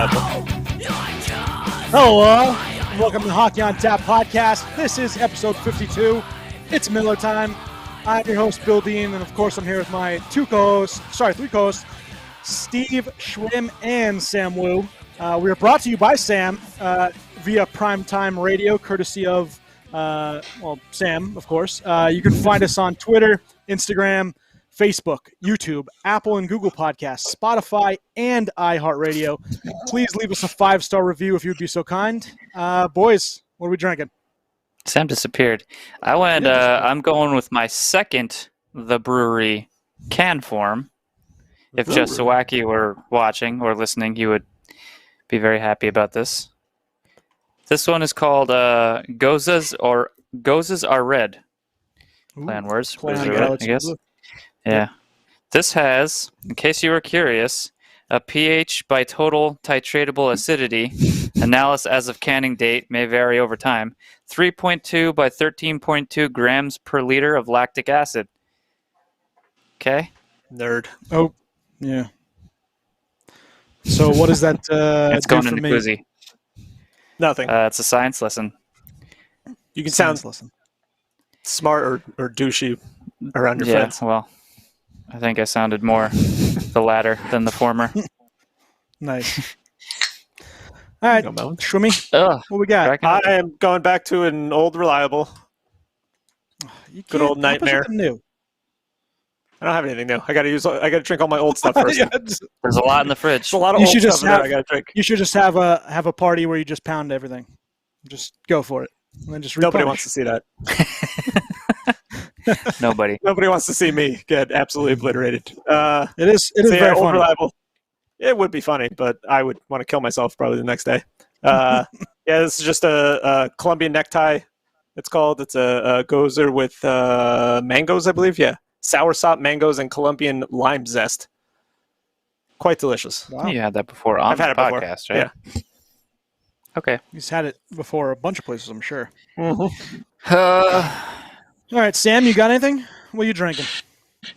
reliable. Hello, welcome to the Hockey on Tap podcast. This is episode 52. It's Miller time. I'm your host, Bill Dean, and of course I'm here with my three co-hosts, Steve, Schwim, and Sam Wu. We are brought to you by Sam via Primetime Radio, courtesy of, Sam, of course. You can find us on Twitter, Instagram, Facebook, YouTube, Apple and Google Podcasts, Spotify, and iHeartRadio. Please leave us a 5-star review if you'd be so kind. Boys, what are we drinking? Sam disappeared. I'm going with my second The Brewery can form. If Josawaki were watching or listening, he would be very happy about this. This one is called Gozas Are Red. Play on words. I guess. Yeah. This has, in case you were curious, a pH by total titratable acidity. Analysis as of canning date may vary over time. 3.2 by 13.2 grams per liter of lactic acid. Okay? Nerd. Oh, yeah. So what does that it's going into Quizzy. Nothing. It's a science lesson. You can sound smart or douchey around your friends. Well, I think I sounded more the latter than the former. Nice. All right, Schwimmy, what we got? I am going back to an old reliable. Good old nightmare. New. I don't have anything new. I got to drink all my old stuff first. There's a lot in the fridge. There's a lot of old stuff that I got to drink. You should just have a party where you just pound everything. Just go for it. And then just Nobody wants to see that. Nobody wants to see me get absolutely obliterated. It is very funny. Reliable. It would be funny, but I would want to kill myself probably the next day. This is just a Colombian necktie. It's called. It's a gozer with mangoes, I believe. Yeah, soursop, mangoes, and Colombian lime zest. Quite delicious. Wow. You had that before on the podcast, right? Yeah. Okay. He's had it before a bunch of places, I'm sure. Mm-hmm. All right, Sam, you got anything? What are you drinking?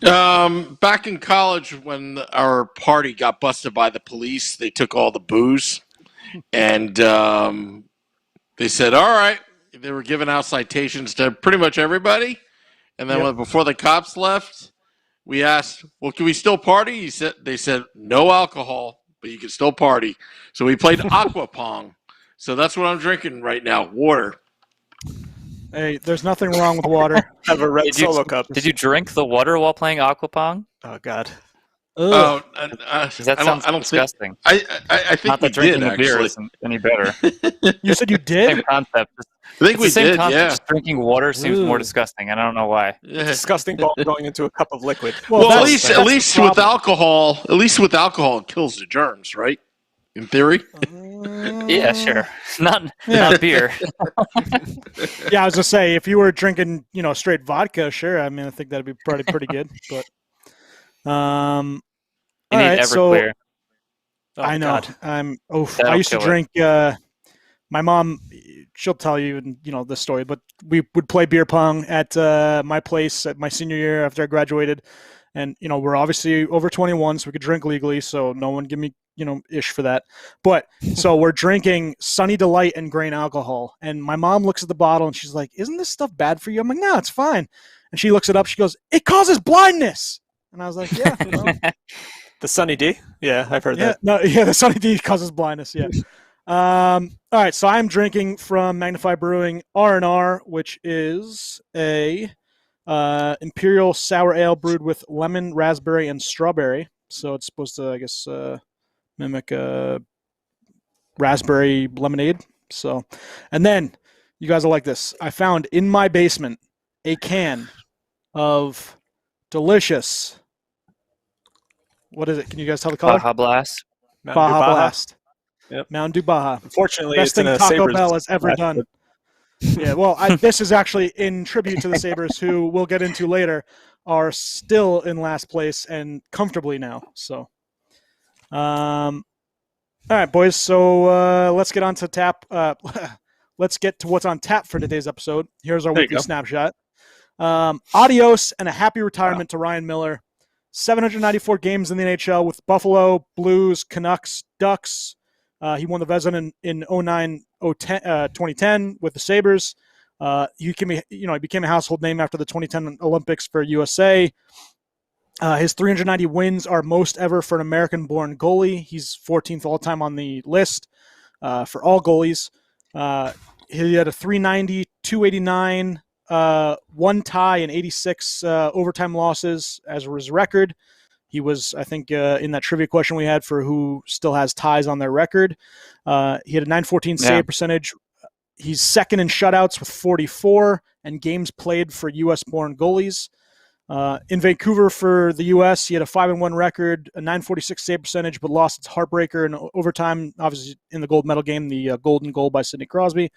Back in college, when our party got busted by the police, they took all the booze, and they said, "All right." They were giving out citations to pretty much everybody, and then before the cops left, we asked, "Well, can we still party?" They said, "No alcohol, but you can still party." So we played aqua pong. So that's what I'm drinking right now, water. Hey, there's nothing wrong with water. I have a red Solo cup. Did you drink the water while playing aqua pong? Oh, God. That sounds disgusting. I think not that drinking the beer isn't any better. You said you did? Same concept. I think we did, yeah. Just drinking water seems more disgusting, and I don't know why. Yeah. Disgusting ball going into a cup of liquid. Well, at least with alcohol, it kills the germs, right? In theory. Yeah, sure. Not beer. Yeah, I was gonna say if you were drinking, straight vodka, sure. I mean, I think that'd be probably pretty good. But you need Everclear. I know. I used to drink. My mom, she'll tell you, this story. But we would play beer pong at my place at my senior year after I graduated, and we're obviously over 21, so we could drink legally. So no one give me ish for that. But so we're drinking Sunny Delight and grain alcohol. And my mom looks at the bottle and she's like, "Isn't this stuff bad for you?" I'm like, "No, it's fine." And she looks it up. She goes, "It causes blindness." And I was like, "Yeah." Well. The Sunny D? Yeah, I've heard that. The Sunny D causes blindness. Yeah. All right. So I'm drinking from Magnify Brewing R&R, which is a imperial sour ale brewed with lemon, raspberry, and strawberry. So it's supposed to, I guess, mimic raspberry lemonade. So, and then you guys will like this. I found in my basement a can of delicious. What is it? Can you guys tell the color? Baja Blast. Baja Blast. Yep. Mountain Dew Baja. Unfortunately, best thing Taco Bell has ever done. Yeah, well, this is actually in tribute to the Sabres, who we'll get into later, are still in last place and comfortably now. So, all right, boys. So let's get on to tap. Let's get to what's on tap for today's episode. Here's our weekly snapshot. Adios and a happy retirement to Ryan Miller. 794 games in the NHL with Buffalo, Blues, Canucks, Ducks, He won the Vezina in 2010 with the Sabres. He became a household name after the 2010 Olympics for USA. His 390 wins are most ever for an American-born goalie. He's 14th all-time on the list for all goalies. He had a 390, 289, one tie, and 86 overtime losses as his record. He was, I think, in that trivia question we had for who still has ties on their record. He had a 914 save percentage. He's second in shutouts with 44 and games played for U.S.-born goalies. In Vancouver for the U.S., he had a 5-1 record, a 946 save percentage, but lost its heartbreaker in overtime, obviously in the gold medal game, the golden goal by Sidney Crosby.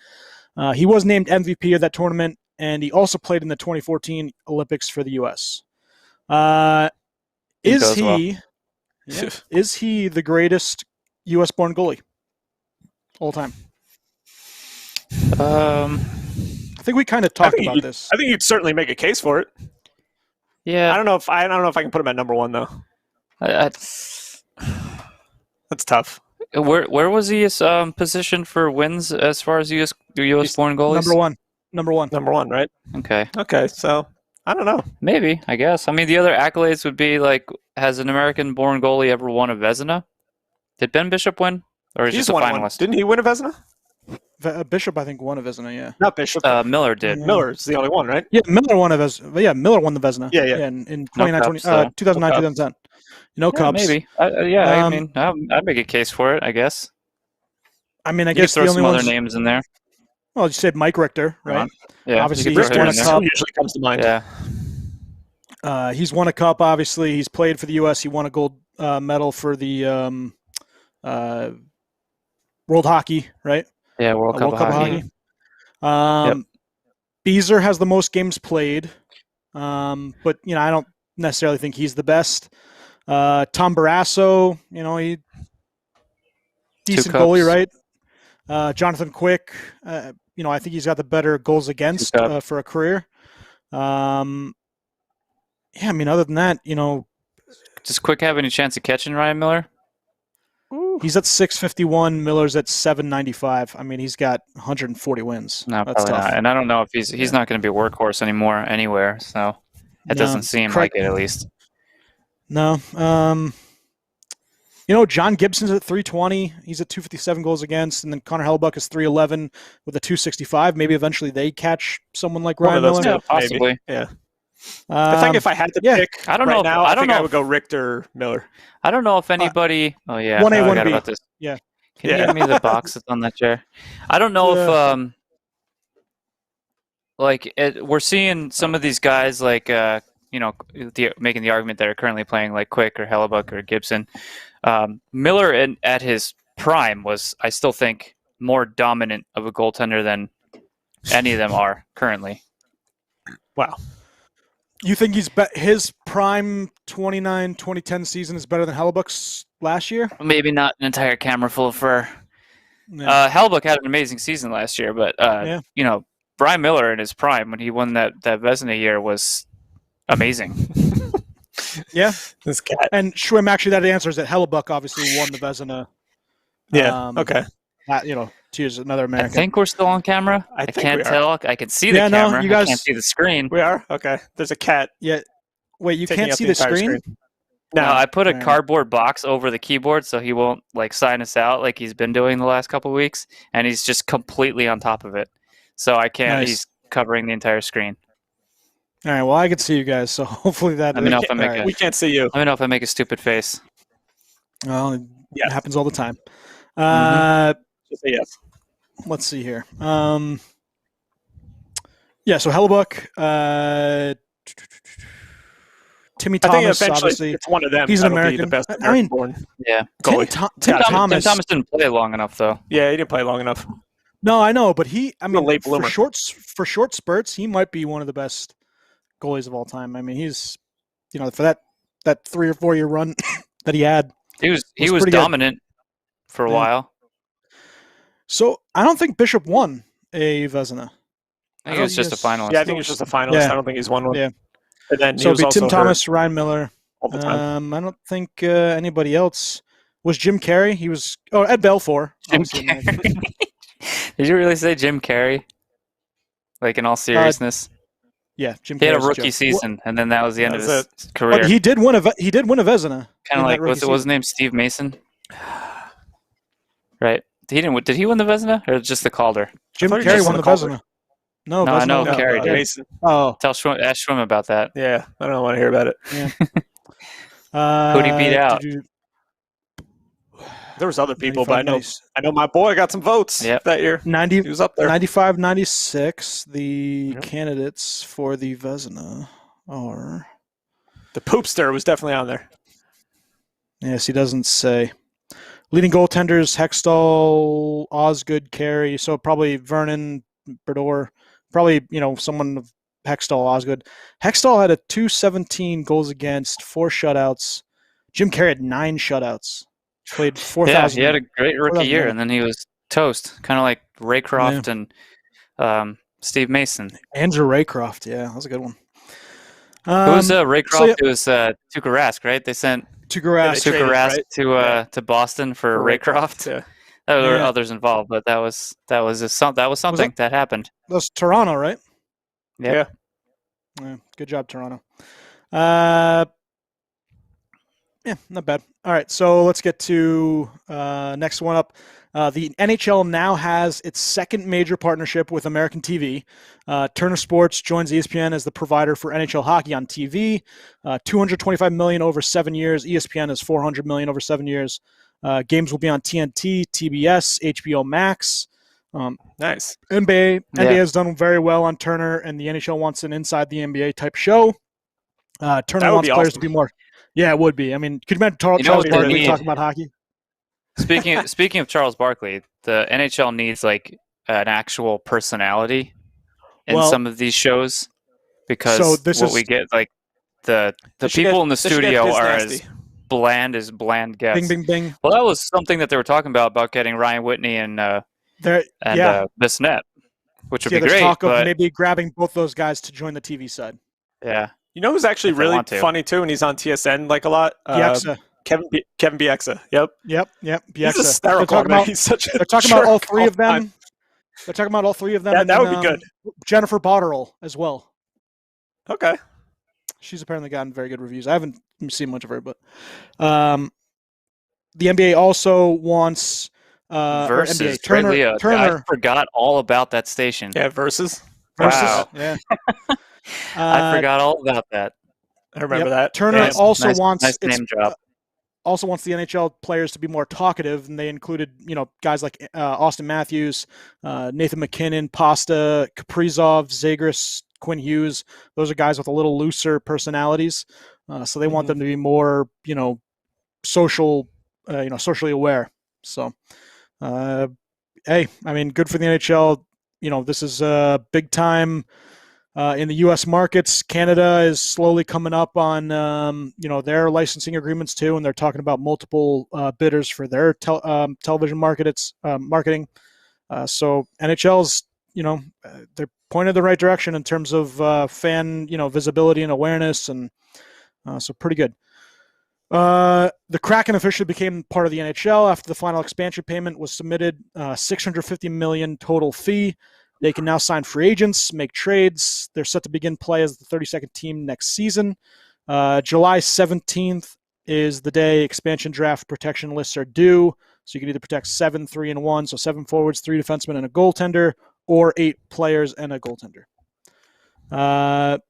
He was named MVP of that tournament, and he also played in the 2014 Olympics for the U.S. Is he the greatest U.S.-born goalie all time? I think we kind of talked about this. I think you'd certainly make a case for it. Yeah, I don't know if I can put him at number one though. That's tough. Where was he positioned for wins as far as U.S. born goalies? Number one, right? Okay. So I don't know. Maybe, I guess. I mean, the other accolades would be like, has an American-born goalie ever won a Vezina? Did Ben Bishop win, or is he just a finalist? One. Didn't he win a Vezina? Bishop, I think, won a Vezina. Yeah, not Bishop. Miller did. Yeah. Miller's the only one, right? Yeah, Miller won a Vezina. Yeah, Miller won the Vezina. Yeah. In 2009, 2010. No Cubs. Maybe. I mean, I'd make a case for it, I guess. I mean, I you guess throw the only some other names in there. Well, you said Mike Richter, right? Yeah, obviously he's won a cup. Usually comes to mind. Yeah. He's won a cup. Obviously, he's played for the U.S. He won a gold medal for the World Hockey, right? Yeah, World Cup of Hockey. Beezer has the most games played, but I don't necessarily think he's the best. Tom Barrasso, he decent goalie, right? Jonathan Quick, I think he's got the better goals against for a career. I mean, other than that, does Quick have any chance of catching Ryan Miller? He's at 651. Miller's at 795. I mean, he's got 140 wins. No, that's probably tough. not. And I don't know if he's not going to be a workhorse anymore anywhere. So it doesn't seem like it, at least. No. John Gibson's at 320. He's at 257 goals against, and then Connor Hellebuyck is 311 with a 265. Maybe eventually they catch someone like Ryan Miller. Yeah, possibly. Maybe. Yeah. I think if I had to pick, I don't know. Now, I think I would go Richter Miller. I don't know if anybody. 1A, 1B. About this. Yeah. Can you give me the box that's on that chair? I don't know if we're seeing some of these guys making the argument that are currently playing like Quick or Hellebuyck or Gibson. Miller at his prime was, I still think, more dominant of a goaltender than any of them are currently. Wow. You think his prime 2010 season is better than Hellebuck's last year? Maybe not an entire camera full of fur. Yeah. Hellebuyck had an amazing season last year, but Brian Miller in his prime when he won that Vezina year was amazing. Yeah, this cat. And Schwim, actually, that answers that Hellebuyck obviously won the Vezina. Yeah. Okay. To use another American. I think we're still on camera. I can't tell. I can see the camera. No, you guys I can't see the screen. We are? Okay. There's a cat. Yeah. Wait, you can't see the screen? No, I put a cardboard box over the keyboard so he won't sign us out like he's been doing the last couple of weeks, and he's just completely on top of it. So I can't. Nice. He's covering the entire screen. All right. Well, I can see you guys, so hopefully that. Let me know if I make we can't see you. Let me know if I make a stupid face. Well, it happens all the time. Just say yes. Let's see here. So Hellebuyck, Timmy Thomas, obviously. It's one of them. He's an American. The best American-born Tim Thomas didn't play long enough, though. Yeah, he didn't play long enough. No, I know, but late bloomer. for short spurts, he might be one of the best goalies of all time. I mean, he's, for that 3 or 4 year run that he had. He was dominant for a while. So I don't think Bishop won a Vezina. I think he was just a finalist. Yeah, I think he was just a finalist. Yeah. I don't think he's won one. Yeah. And then so it'd be Tim Thomas, Ryan Miller. All the time. I don't think anybody else. was Jim Carrey. He was Ed Belfour. Jim obviously American. Carrey. Did you really say Jim Carrey? Like in all seriousness, Yeah, Jim. he had a Carrey's rookie joke. season, and then that was the end of his That's career. But he did win a Vezina. Kind of like what's his name? Steve Mason, right? He didn't. Did he win the Vezina or just the Calder? Jim thought he Carrey just won won the the Calder. Vezina. No, No, I Vezina know won. Carrey did. Mason. Oh, Ask Schwim about that. Yeah, I don't want to hear about it. Who'd he beat out? There was other people, but 95, I know my boy got some votes Yep. that year. 90, He was up there. 95, 96, the Yep. candidates for the Vezina are... The Poopster was definitely on there. Yes, he doesn't say. Leading goaltenders, Hextall, Osgood, Carey, so probably Vernon, Berdor, probably, someone of Hextall, Osgood. Hextall had a 217 goals against, 4 shutouts. Jim Carrey had 9 shutouts. Played 4,000. Yeah, he had a great rookie 4,000 year, minutes. and then he was toast, kind of like Raycroft and Steve Mason. Andrew Raycroft, yeah, that was a good one. Who was Raycroft? yeah. It was Tuukka Rask, right? They sent Tuukka Rask. They Tuukka traded, Rask right? to Boston for Raycroft. Yeah. There were Yeah. others involved, but that was something that happened. That's Toronto, right? Yep. Yeah, good job, Toronto. Yeah, not bad. All right, so let's get to next one up. The NHL now has its second major partnership with American TV. Turner Sports joins ESPN as the provider for NHL hockey on TV. $225 million over 7 years. ESPN is $400 million over 7 years. Games will be on TNT, TBS, HBO Max. Nice. NBA has done very well on Turner, and the NHL wants an inside the NBA type show. Turner wants players to be more. Yeah, it would be. I mean, could you imagine Charles Barkley talking about hockey? Speaking of Charles Barkley, the NHL needs like an actual personality in some of these shows, because we get like the people in the studio are as bland gets. Bing, bing, bing. Well, that was something that they were talking about getting Ryan Whitney and Bissonnette, which would be great. Talk of but maybe grabbing both those guys to join the TV side. Yeah. You know who's actually really funny too, and he's on TSN like a lot? Bieksa. Kevin Bieksa. Yep. Bieksa. He's hysterical. He's such a they're talking about all three of them. They're talking about all three of them. Yeah, that would be good. Jennifer Botterill as well. Okay. She's apparently gotten very good reviews. I haven't seen much of her, but the NBA also wants Versus NBA. Turner. I forgot all about that station. Yeah, Versus. Wow. Yeah. I forgot all about that. I remember that. Turner also wants nice name drop. Also wants the NHL players to be more talkative, and they included, guys like Austin Matthews, Nathan McKinnon, Pasta, Kaprizov, Zagris, Quinn Hughes. Those are guys with a little looser personalities, so they want them to be more, social, socially aware. So, hey, I mean, good for the NHL. This is big time. In the U.S. markets, Canada is slowly coming up on, their licensing agreements too, and they're talking about multiple bidders for their television marketing. So NHL's, they're pointed the right direction in terms of fan, visibility and awareness, and so pretty good. The Kraken officially became part of the NHL after the final expansion payment was submitted. $650 million total fee. They can now sign free agents, make trades. They're set to begin play as the 32nd team next season. July 17th is the day expansion draft protection lists are due. So you can either protect 7, 3, and 1, so 7 forwards, 3 defensemen, and a goaltender, or 8 players and a goaltender. I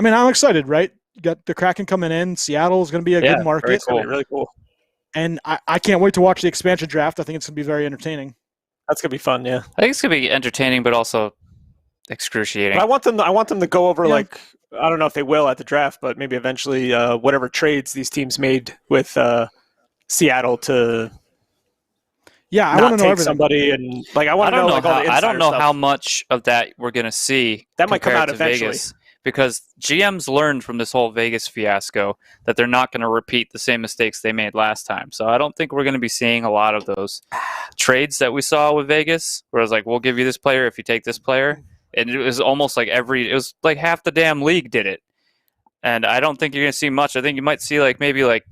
mean, I'm excited, right? You got the Kraken coming in. Seattle is going to be a good market. Very cool. Really cool. And I can't wait to watch the expansion draft. I think it's going to be very entertaining. That's gonna be fun, yeah. I think it's gonna be entertaining, but also excruciating. But I want them to go over like, I don't know if they will at the draft, but maybe eventually whatever trades these teams made with Seattle to. Yeah, I want to know everything. Somebody and like I want to know like all the I don't know stuff. how much of that we're gonna see. That might come out to eventually. Vegas, because GMs learned from this whole Vegas fiasco that they're not going to repeat the same mistakes they made last time. So I don't think we're going to be seeing a lot of those trades that we saw with Vegas, where it was like, we'll give you this player if you take this player. And it was almost like it was like half the damn league did it. And I don't think you're going to see much. I think you might see like maybe like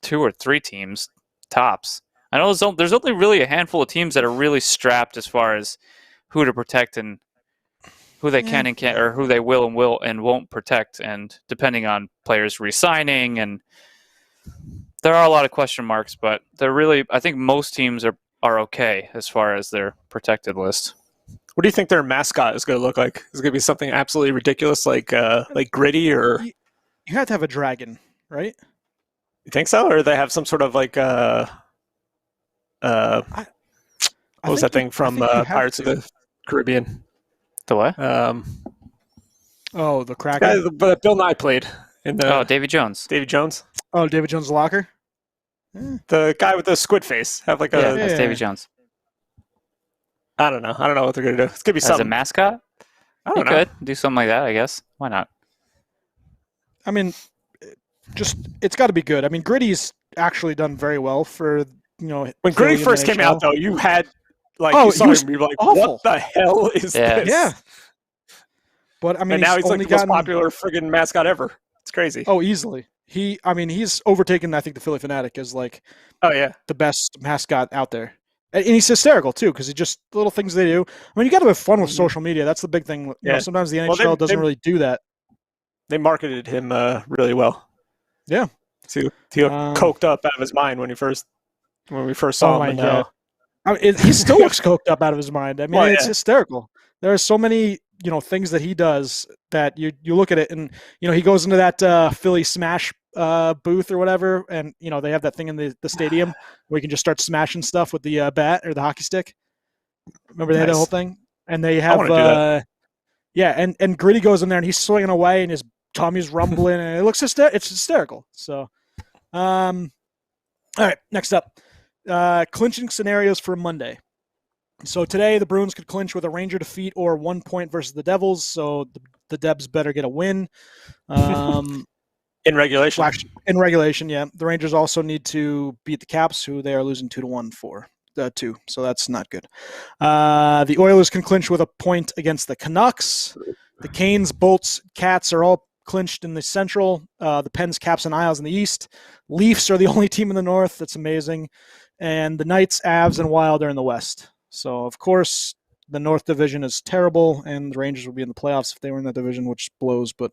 2 or 3 teams tops. I know there's only really a handful of teams that are really strapped as far as who to protect and who they can and can't, or who they will and won't protect, and depending on players re-signing, and there are a lot of question marks, but they're really, I think most teams are okay as far as their protected list. What do you think their mascot is going to look like? Is it going to be something absolutely ridiculous like Gritty, or you have to have a dragon, right? you think so, or they have some sort of like what was that thing from Pirates of the Caribbean? The what? The Kraken. But Bill Nye played in the. Davy Jones. Davy Jones. Oh, David Jones' locker. The guy with the squid face. Have like that's Davy Jones. I don't know what they're gonna do. It's gonna be something. As a mascot. I don't know. Could do something like that, I guess. Why not? I mean, it's got to be good. I mean, Gritty's actually done very well for when Philly Gritty first in the came NHL. out though, you had like Oh, you saw he was him, you were like, awful. what the hell is this? Yeah. But I mean, and now he's like only the most popular friggin' mascot ever. It's crazy. Oh, easily. He's overtaken, I think, the Philly Fanatic as like the best mascot out there. And he's hysterical too, because he just little things they do. I mean, you got to have fun with social media. That's the big thing. Sometimes the NHL doesn't really do that. They marketed him really well. Yeah, so he got coked up out of his mind when we first saw him. I mean, he still looks coked up out of his mind. I mean, it's hysterical. There are so many things that he does that you look at it and he goes into that Philly Smash booth or whatever, and they have that thing in the stadium where you can just start smashing stuff with the bat or the hockey stick. Remember they had that whole thing, and they have and Gritty goes in there and he's swinging away and his tummy's rumbling and it looks it's hysterical. So, all right, next up, clinching scenarios for Monday. So today the Bruins could clinch with a Ranger defeat or 1 point versus the Devils. So the Debs better get a win. In regulation. In regulation, yeah. The Rangers also need to beat the Caps, who they are losing 2-1 for. 2, so that's not good. The Oilers can clinch with a point against the Canucks. The Canes, Bolts, Cats are all clinched in the Central. The Pens, Caps, and Isles in the East. Leafs are the only team in the North. That's amazing. And the Knights, Avs, and Wild are in the West. So, of course, the North Division is terrible, and the Rangers would be in the playoffs if they were in that division, which blows. But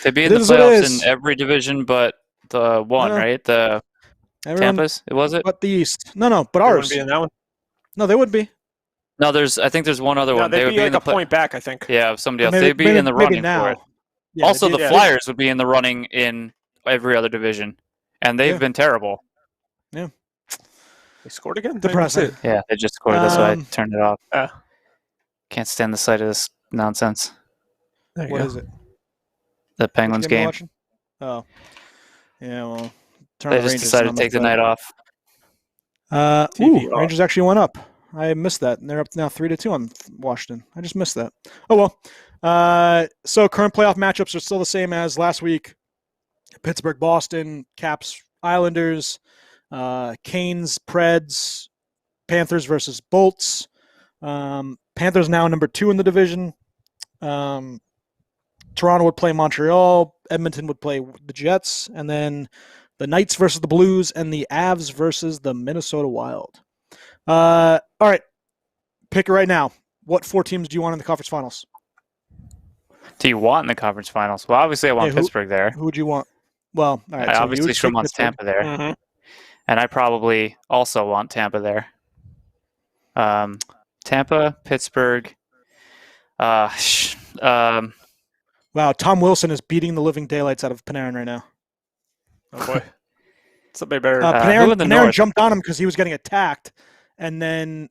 they'd be in the playoffs in every division but the one, right? The Tampa's, was it? But the East. No, but ours. They wouldn't be in that one? No, they would be. No, I think there's one other one. They'd be like a point back, I think. Yeah, somebody else. They'd be in the running for it. Yeah, also, the Flyers would be in the running in every other division, and they've been terrible. Yeah. They scored again? Depressing. Yeah, they just scored. That's why I turned it off. Can't stand the sight of this nonsense. What is it? The Penguins game. Oh. Yeah, well. They just decided to take the night off. Rangers actually went up. I missed that. And they're up now 3-2 on Washington. I just missed that. Oh, well. So current playoff matchups are still the same as last week. Pittsburgh, Boston, Caps, Islanders, Canes, Preds, Panthers versus Bolts. Panthers now number 2 in the division. Toronto would play Montreal. Edmonton would play the Jets. And then the Knights versus the Blues and the Avs versus the Minnesota Wild. All right. Pick it right now. What 4 teams do you want in the conference finals? Do you want in the conference finals? Well, obviously I want Pittsburgh there. Who would you want? Well, all right. I obviously Schwim wants Tampa there. Mm-hmm. And I probably also want Tampa there. Tampa, Pittsburgh. Wow, Tom Wilson is beating the living daylights out of Panarin right now. Oh, boy. Somebody better. Panarin jumped on him because he was getting attacked. And then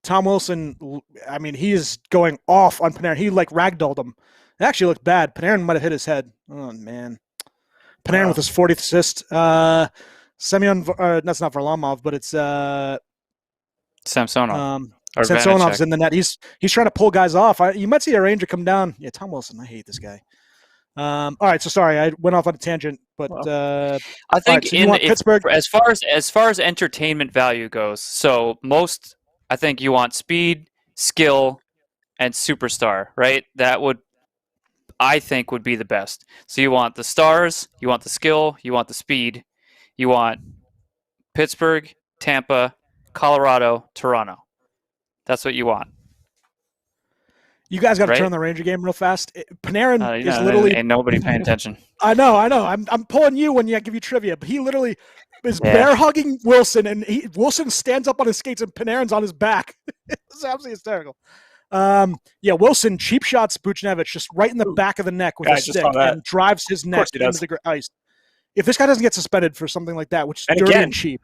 Tom Wilson, I mean, he is going off on Panarin. He, ragdolled him. It actually looked bad. Panarin might have hit his head. Oh, man. Panarin with his 40th assist. Semyon, that's not Varlamov, but it's Samsonov. Samsonov's in the net. He's trying to pull guys off. You might see a Ranger come down. Yeah, Tom Wilson. I hate this guy. All right, so sorry, I went off on a tangent, but I think Pittsburgh as far as entertainment value goes. So most, I think you want speed, skill, and superstar, right? That would, I think, would be the best. So you want the stars, you want the skill, you want the speed, you want Pittsburgh, Tampa, Colorado, Toronto. That's what you want. You guys got to Right? turn on the Ranger game real fast. Panarin is know, literally. ain't nobody paying attention. I know. I'm pulling you when I give you trivia, but he literally is bear hugging Wilson, and Wilson stands up on his skates, and Panarin's on his back. It's absolutely hysterical. Wilson cheap shots Buchnevich just right in the back of the neck with a stick and drives his neck into the ice. If this guy doesn't get suspended for something like that, which is dirty and cheap,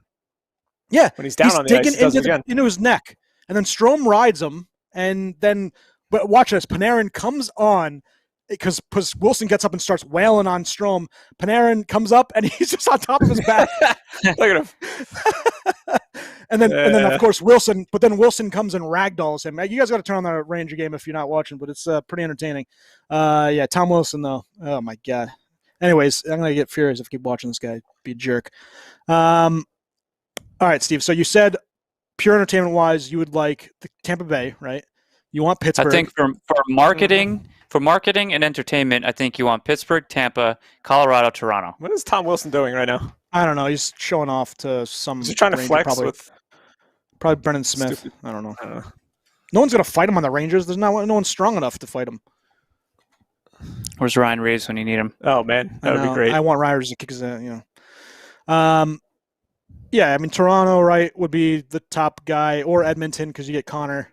when he's down on the ice, he does it again. into his neck, and then Strome rides him, and then. But watch this. Panarin comes on because Wilson gets up and starts wailing on Strome. Panarin comes up and he's just on top of his back. Look at him. and then of course Wilson. But then Wilson comes and ragdolls him. You guys got to turn on the Ranger game if you're not watching. But it's pretty entertaining. Tom Wilson though. Oh my god. Anyways, I'm gonna get furious if I keep watching this guy be a jerk. All right, Steve. So you said pure entertainment wise, you would like the Tampa Bay, right? You want Pittsburgh. I think for marketing, and entertainment, I think you want Pittsburgh, Tampa, Colorado, Toronto. What is Tom Wilson doing right now? I don't know. He's showing off to some. Is he trying to flex with? Probably Brendan Smith. I don't know. No one's gonna fight him on the Rangers. There's no one strong enough to fight him. Where's Ryan Reeves when you need him? Oh man, that would be great. I want Ryan Reeves to kick his, Yeah, I mean Toronto, right, would be the top guy, or Edmonton because you get Connor.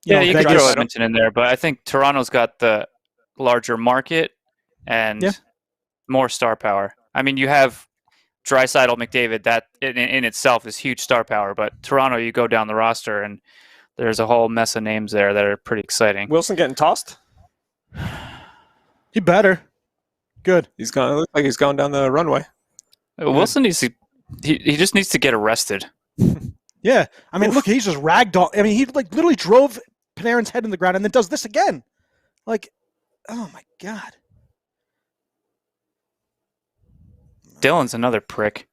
You could throw Edmonton in there, but I think Toronto's got the larger market and more star power. I mean, you have Draisaitl, McDavid. That in itself is huge star power. But Toronto, you go down the roster, and there's a whole mess of names there that are pretty exciting. Wilson getting tossed? He better. Good. He's going. Looks like he's going down the runway. Wilson needs to. He just needs to get arrested. Yeah, I mean, look, he's just ragdoll. I mean, he literally drove Panarin's head in the ground and then does this again. Like, oh my god. Dylan's another prick.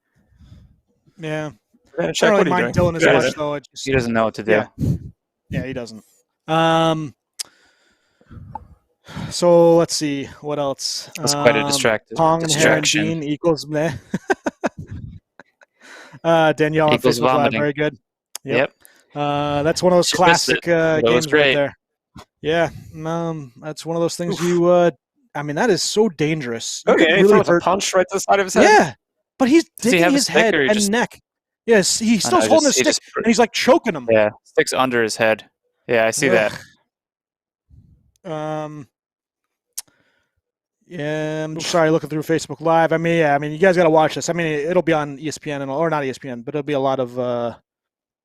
Yeah. Man, I don't really mind Dylan as much, though. He doesn't know what to do. Yeah, he doesn't. So let's see what else. That's quite a distraction. Dean equals meh. Danielle on Facebook Live, very good. Yep. That's one of those classic games right there. Yeah, that's one of those things you. I mean, that is so dangerous. Okay, he throws a punch right to the side of his head. Yeah, but he's digging his head and neck. Yes, he's still holding his stick, and he's like choking him. Yeah, stick's under his head. Yeah, I see that. Yeah, I'm sorry, looking through Facebook Live. I mean, you guys got to watch this. I mean, it'll be on ESPN or not ESPN, but it'll be a lot of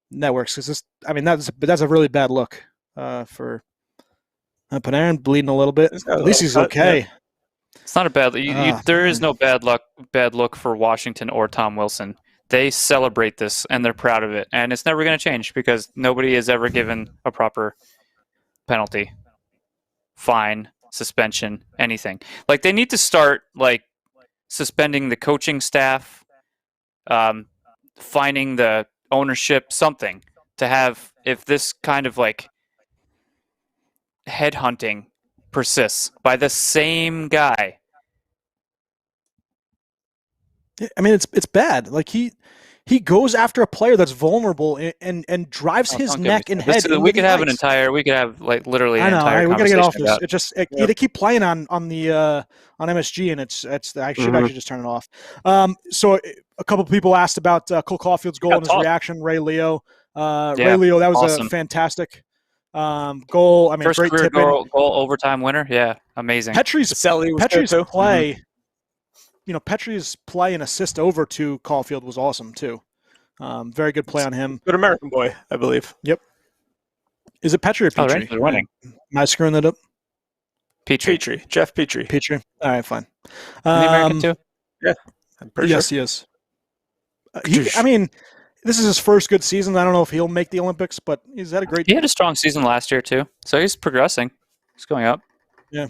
networks because this. I mean, that's a really bad look for Panarin, bleeding a little bit. At least he's okay. Yeah. It's not a bad. There is no bad look for Washington or Tom Wilson. They celebrate this and they're proud of it, and it's never going to change because nobody is ever given a proper penalty, fine, suspension, anything. Like they need to start like suspending the coaching staff, fining the ownership, something to have if this kind of like headhunting persists by the same guy. I mean, it's bad. Like he goes after a player that's vulnerable and drives his neck and head. We could have like literally an entire. We gotta get off this. It just they keep playing on MSG and it's I should actually just turn it off. So a couple people asked about Cole Caulfield's goal and his reaction. Ray Leo, Ray Leo, that was awesome. A fantastic goal. I mean, first great career goal overtime winner. Yeah, amazing. Petrie's play. Petrie's play and assist over to Caulfield was awesome too. Very good play on him. Good American boy, I believe. Yep. Is it Petrie or Petrie? They're winning. Am I screwing that up? Petrie. Jeff Petrie. Petrie. All right, fine. The American too? Yeah. I'm pretty sure. Yes, he is. This is his first good season. I don't know if he'll make the Olympics, but he's had a great. He had a strong season last year too, so he's progressing. He's going up. Yeah.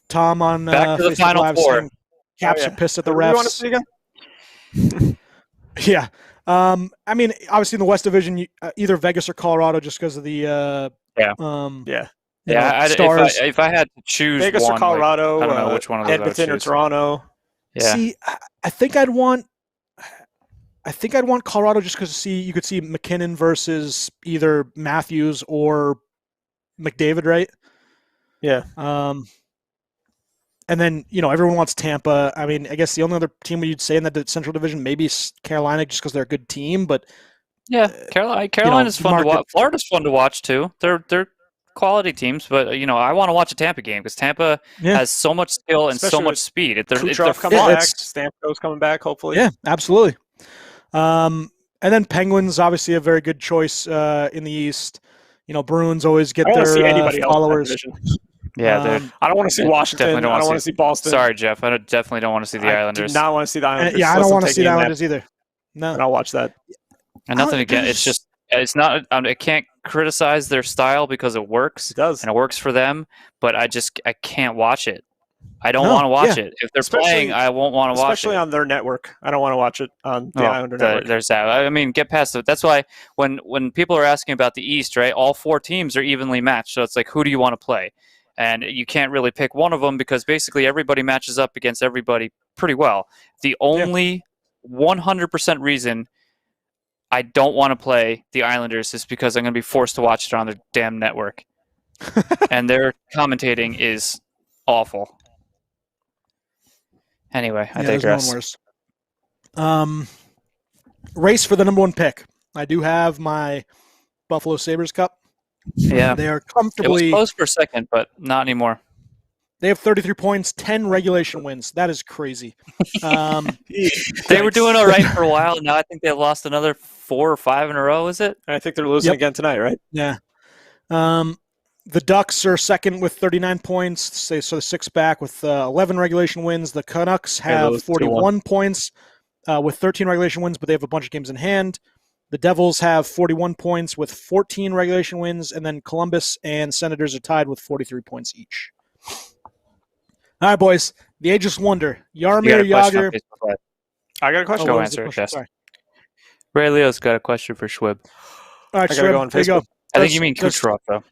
Tom on back to the Facebook Final Live Four. saying Caps are pissed at the refs. You want to see again? Yeah. I mean, obviously in the West Division, either Vegas or Colorado, just because of the stars. If I had to choose Vegas one, or Colorado, I don't know which one of those Edmonton or Toronto. Yeah. See, I think I'd want Colorado just because you could see McKinnon versus either Matthews or McDavid, right? Yeah. And then, everyone wants Tampa. I mean, I guess the only other team you'd say in the Central Division maybe is Carolina just because they're a good team, but Yeah, Carolina's fun to watch. Florida's fun to watch too. They're quality teams, but I want to watch a Tampa game because Tampa has so much skill and Especially so much speed. Kucherov coming back, Stamkos coming back, hopefully. Yeah, absolutely. And then Penguins, obviously a very good choice in the East. Bruins always get their followers. Yeah, I don't want to see Washington. I don't want to see Boston. Sorry, Jeff. I definitely don't want to see the Islanders. Do not want to see the Islanders. I don't want to see the Islanders either. No, and I'll watch that. And nothing again. It's not. I can't criticize their style because it works. It does, and it works for them. But I can't watch it. I don't want to watch it. If they're playing, I won't want to watch it. Especially on their network. I don't want to watch it on the Islander network. There's that. I mean, get past it. That's why when people are asking about the East, right, all 4 teams are evenly matched. So it's like, who do you want to play? And you can't really pick one of them because basically everybody matches up against everybody pretty well. The only 100% reason I don't want to play the Islanders is because I'm going to be forced to watch it on their damn network. And their commentating is awful. Anyway, I digress. There's no worse. Race for the number 1 pick. I do have my Buffalo Sabres cup. Yeah. They are comfortably... It was close for a second, but not anymore. They have 33 points, 10 regulation wins. That is crazy. They were doing all right for a while. Now I think they lost another 4 or 5 in a row, is it? I think they're losing again tonight, right? Yeah. The Ducks are second with 39 points, so the 6th back with 11 regulation wins. The Canucks have 41 points with 13 regulation wins, but they have a bunch of games in hand. The Devils have 41 points with 14 regulation wins, and then Columbus and Senators are tied with 43 points each. All right, boys. The Ageless Wonder, Jaromir Jagr. I got a question. Go answer it, Jess. Ray Leo's got a question for Schwib. All right, I gotta go on Facebook. I think you mean Kucherov, though.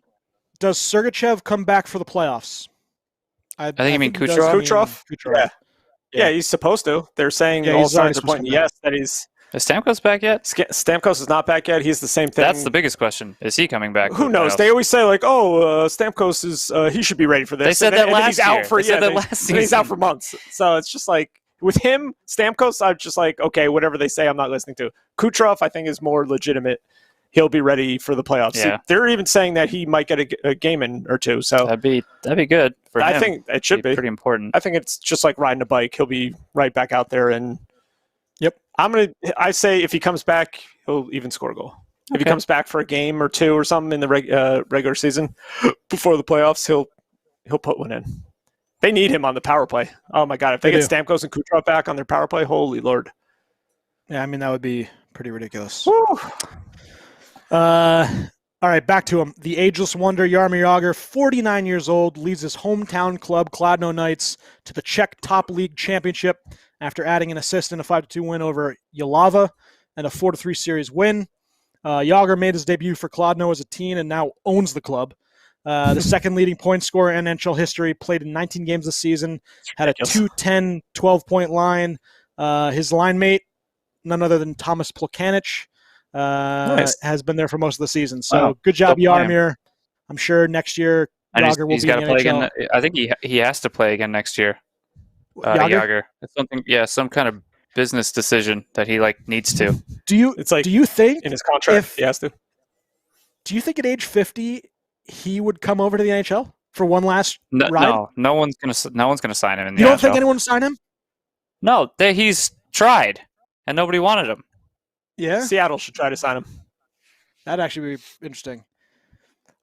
Does Sergachev come back for the playoffs? I think you mean Kucherov. Kucherov? Yeah, he's supposed to. They're saying all signs are pointing yes that he's... Is Stamkos back yet? Stamkos is not back yet. He's the same thing. That's the biggest question. Is he coming back? Who knows? They always say Stamkos is he should be ready for this. They said that last year. He's out for last season. He's out for months. So it's just like with him, Stamkos, I'm just like, okay, whatever they say, I'm not listening to. Kucherov, I think, is more legitimate. He'll be ready for the playoffs. Yeah. They're even saying that he might get a game in or two. So that'd be good for him. I think it should be pretty important. I think it's just like riding a bike. He'll be right back out there and. Yep. I say if he comes back, he'll even score a goal. If he comes back for a game or two or something in the regular season before the playoffs, he'll put one in. They need him on the power play. Oh my God! If they get Stamkos and Kucherov back on their power play, holy Lord! Yeah, I mean that would be pretty ridiculous. Woo. All right, back to him. The Ageless Wonder, Jaromir Jagr, 49 years old, leads his hometown club, Kladno Knights, to the Czech Top League Championship after adding an assist in a 5-2 win over Jelava and a 4-3 series win. Jagr made his debut for Kladno as a teen and now owns the club. The second leading point scorer in NHL history, played in 19 games this season, had a 2-10, 12-point line. His line mate, none other than Thomas Plekanec, has been there for most of the season. So good job, Jaromir. I'm sure next year Jagr will be in the play NHL. again. I think he has to play again next year. Jagr. It's something, some kind of business decision that he needs to. Do you think in his contract he has to? Do you think at age 50 he would come over to the NHL for one last ride? No one's gonna sign him in the NHL. You don't NHL. think anyone would sign him? No, he's tried and nobody wanted him. Yeah, Seattle should try to sign him. That'd actually be interesting.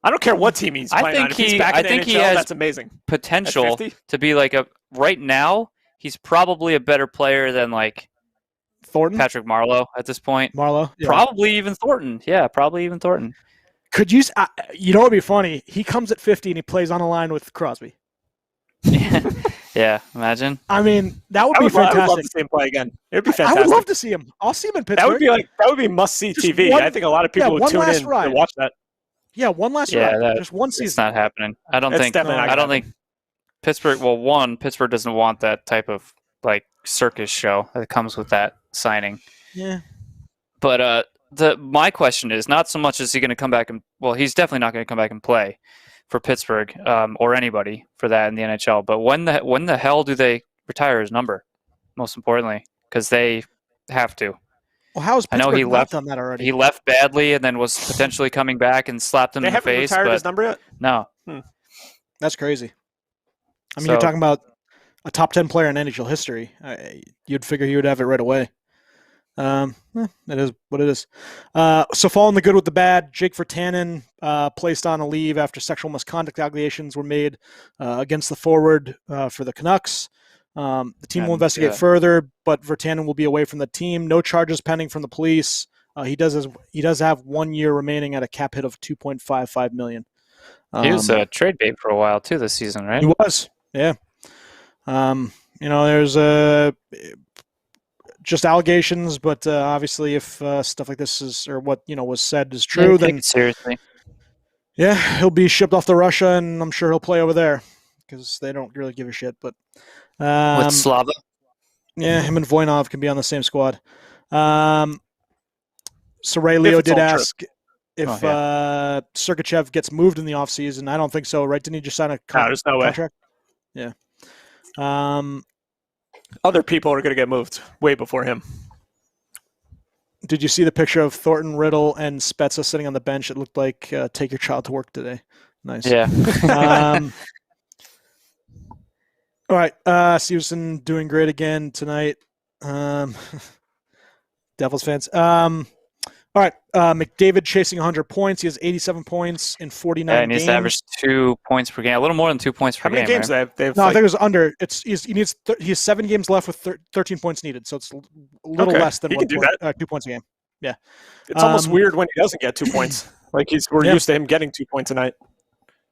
I don't care what team he's playing on. If he's back in the NHL, has that's amazing. Potential to be right now. He's probably a better player than Thornton, Patrick Marleau at this point. Marleau, yeah. Probably even Thornton. Yeah, probably even Thornton. Could you? You know what'd be funny? He comes at 50 and he plays on a line with Crosby. Yeah, imagine. I mean, that would be fantastic. I would love to see him play again. It would be fantastic. I would love to see him. I'll see him in Pittsburgh. That would be must-see TV. I think a lot of people would tune in to watch that. Yeah, one last ride. Just one season. It's not happening. I don't think Pittsburgh. Well, Pittsburgh doesn't want that type of like circus show that comes with that signing. Yeah. But my question is not so much is he going to come back and he's definitely not going to come back and play for Pittsburgh or anybody for that in the NHL. But when the hell do they retire his number? Most importantly, because they have to. Well, how has Pittsburgh I know he not left. done that already? He left badly and then was potentially coming back and slapped him in the face. They haven't retired but his number yet? No. That's crazy. I mean, So- you're talking about a top 10 player in NHL history. You'd figure he would have it right away. It is what it is. So following the good with the bad, Jake Virtanen placed on a leave after sexual misconduct allegations were made against the forward for the Canucks. The team will investigate further, but Virtanen will be away from the team. No charges pending from the police. He does have 1 year remaining at a cap hit of $2.55 million. He was a trade bait for a while too this season, right? He was, yeah. There's just allegations, but obviously, if stuff like this is or what was said is true, then take it seriously. Yeah, he'll be shipped off to Russia, and I'm sure he'll play over there because they don't really give a shit. But With Slava. yeah, him and Voinov can be on the same squad. So Ray Leo did ask if Sergachev gets moved in the offseason. I don't think so, right? Didn't he just sign a there's no contract? way. Yeah. Other people are going to get moved way before him. Did you see the picture of Thornton, Riddle, and Spezza sitting on the bench? It looked like take your child to work today. Nice. Yeah. All right. Stevenson doing great again tonight. Devils fans. All right. McDavid chasing 100 points. He has 87 points in 49 and he needs to average 2 points per game. A little more than 2 points per game. How many games right? they have? No, I think it was under. He has 7 games left with 13 points needed, so it's a little less than he can do that. 2 points a game. Yeah. It's almost weird when he doesn't get 2 points. Like we're used to him getting 2 points a night.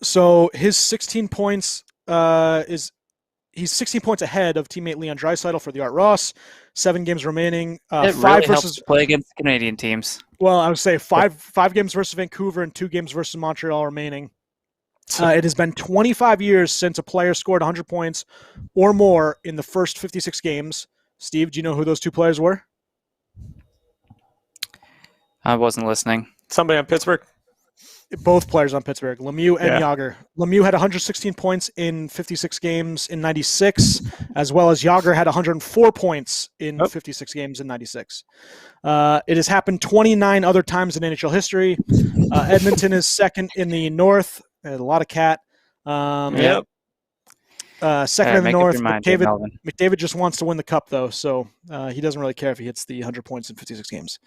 So his 16 points he's 16 points ahead of teammate Leon Draisaitl for the Art Ross. 7 games remaining. It really helps to play against Canadian teams. Well, I would say five games versus Vancouver and 2 games versus Montreal remaining. It has been 25 years since a player scored 100 points or more in the first 56 games. Steve, do you know who those 2 players were? I wasn't listening. Somebody on Pittsburgh? Both players on Pittsburgh, Lemieux and Jágr. Lemieux had 116 points in 56 games in 96, as well as Jágr had 104 points in 56 games in 96. It has happened 29 other times in NHL history. Edmonton is second in the North. A lot of cat. Second in the North. McDavid just wants to win the cup, though, so he doesn't really care if he hits the 100 points in 56 games.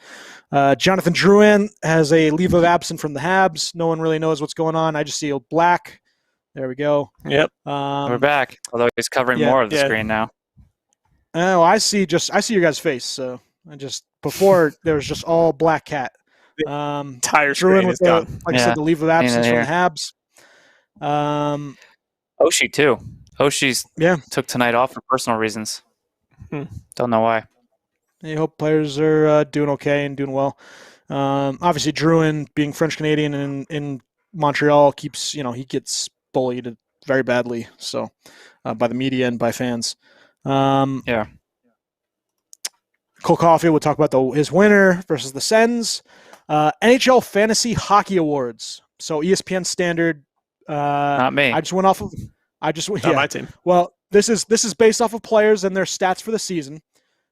Jonathan Drouin has a leave of absence from the Habs. No one really knows what's going on. I just see black. There we go. Yep. We're back, although he's covering more of the screen now. Oh, I see your guys' face. So before there was just all black cat. Entire screen is gone. Like I said, the leave of absence from the Habs. Oshie too. Oshie's took tonight off for personal reasons. Don't know why. I hope players are doing okay and doing well. Obviously, Drouin, being French Canadian in Montreal, keeps he gets bullied very badly. So by the media and by fans. Cole Caulfield will talk about his winner versus the Sens. NHL Fantasy Hockey Awards. So ESPN Standard. Not me. I just went off of. Not my team. Well, this is based off of players and their stats for the season.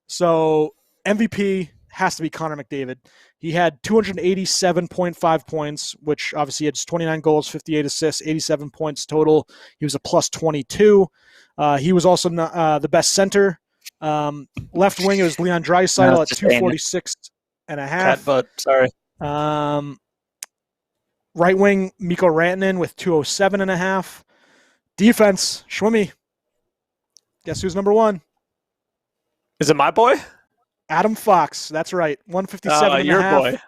So MVP has to be Connor McDavid. He had 287.5 points, which obviously had 29 goals, 58 assists, 87 points total. He was a plus 22. He was also the best center. Left wing, it was Leon Draisaitl at 246 and a half. Cat butt, sorry. Right wing, Mikko Rantanen with 207 and a half. Defense, Schwimmy. Guess who's number 1? Is it my boy? Adam Fox. That's right. 157 and your a half. Boy.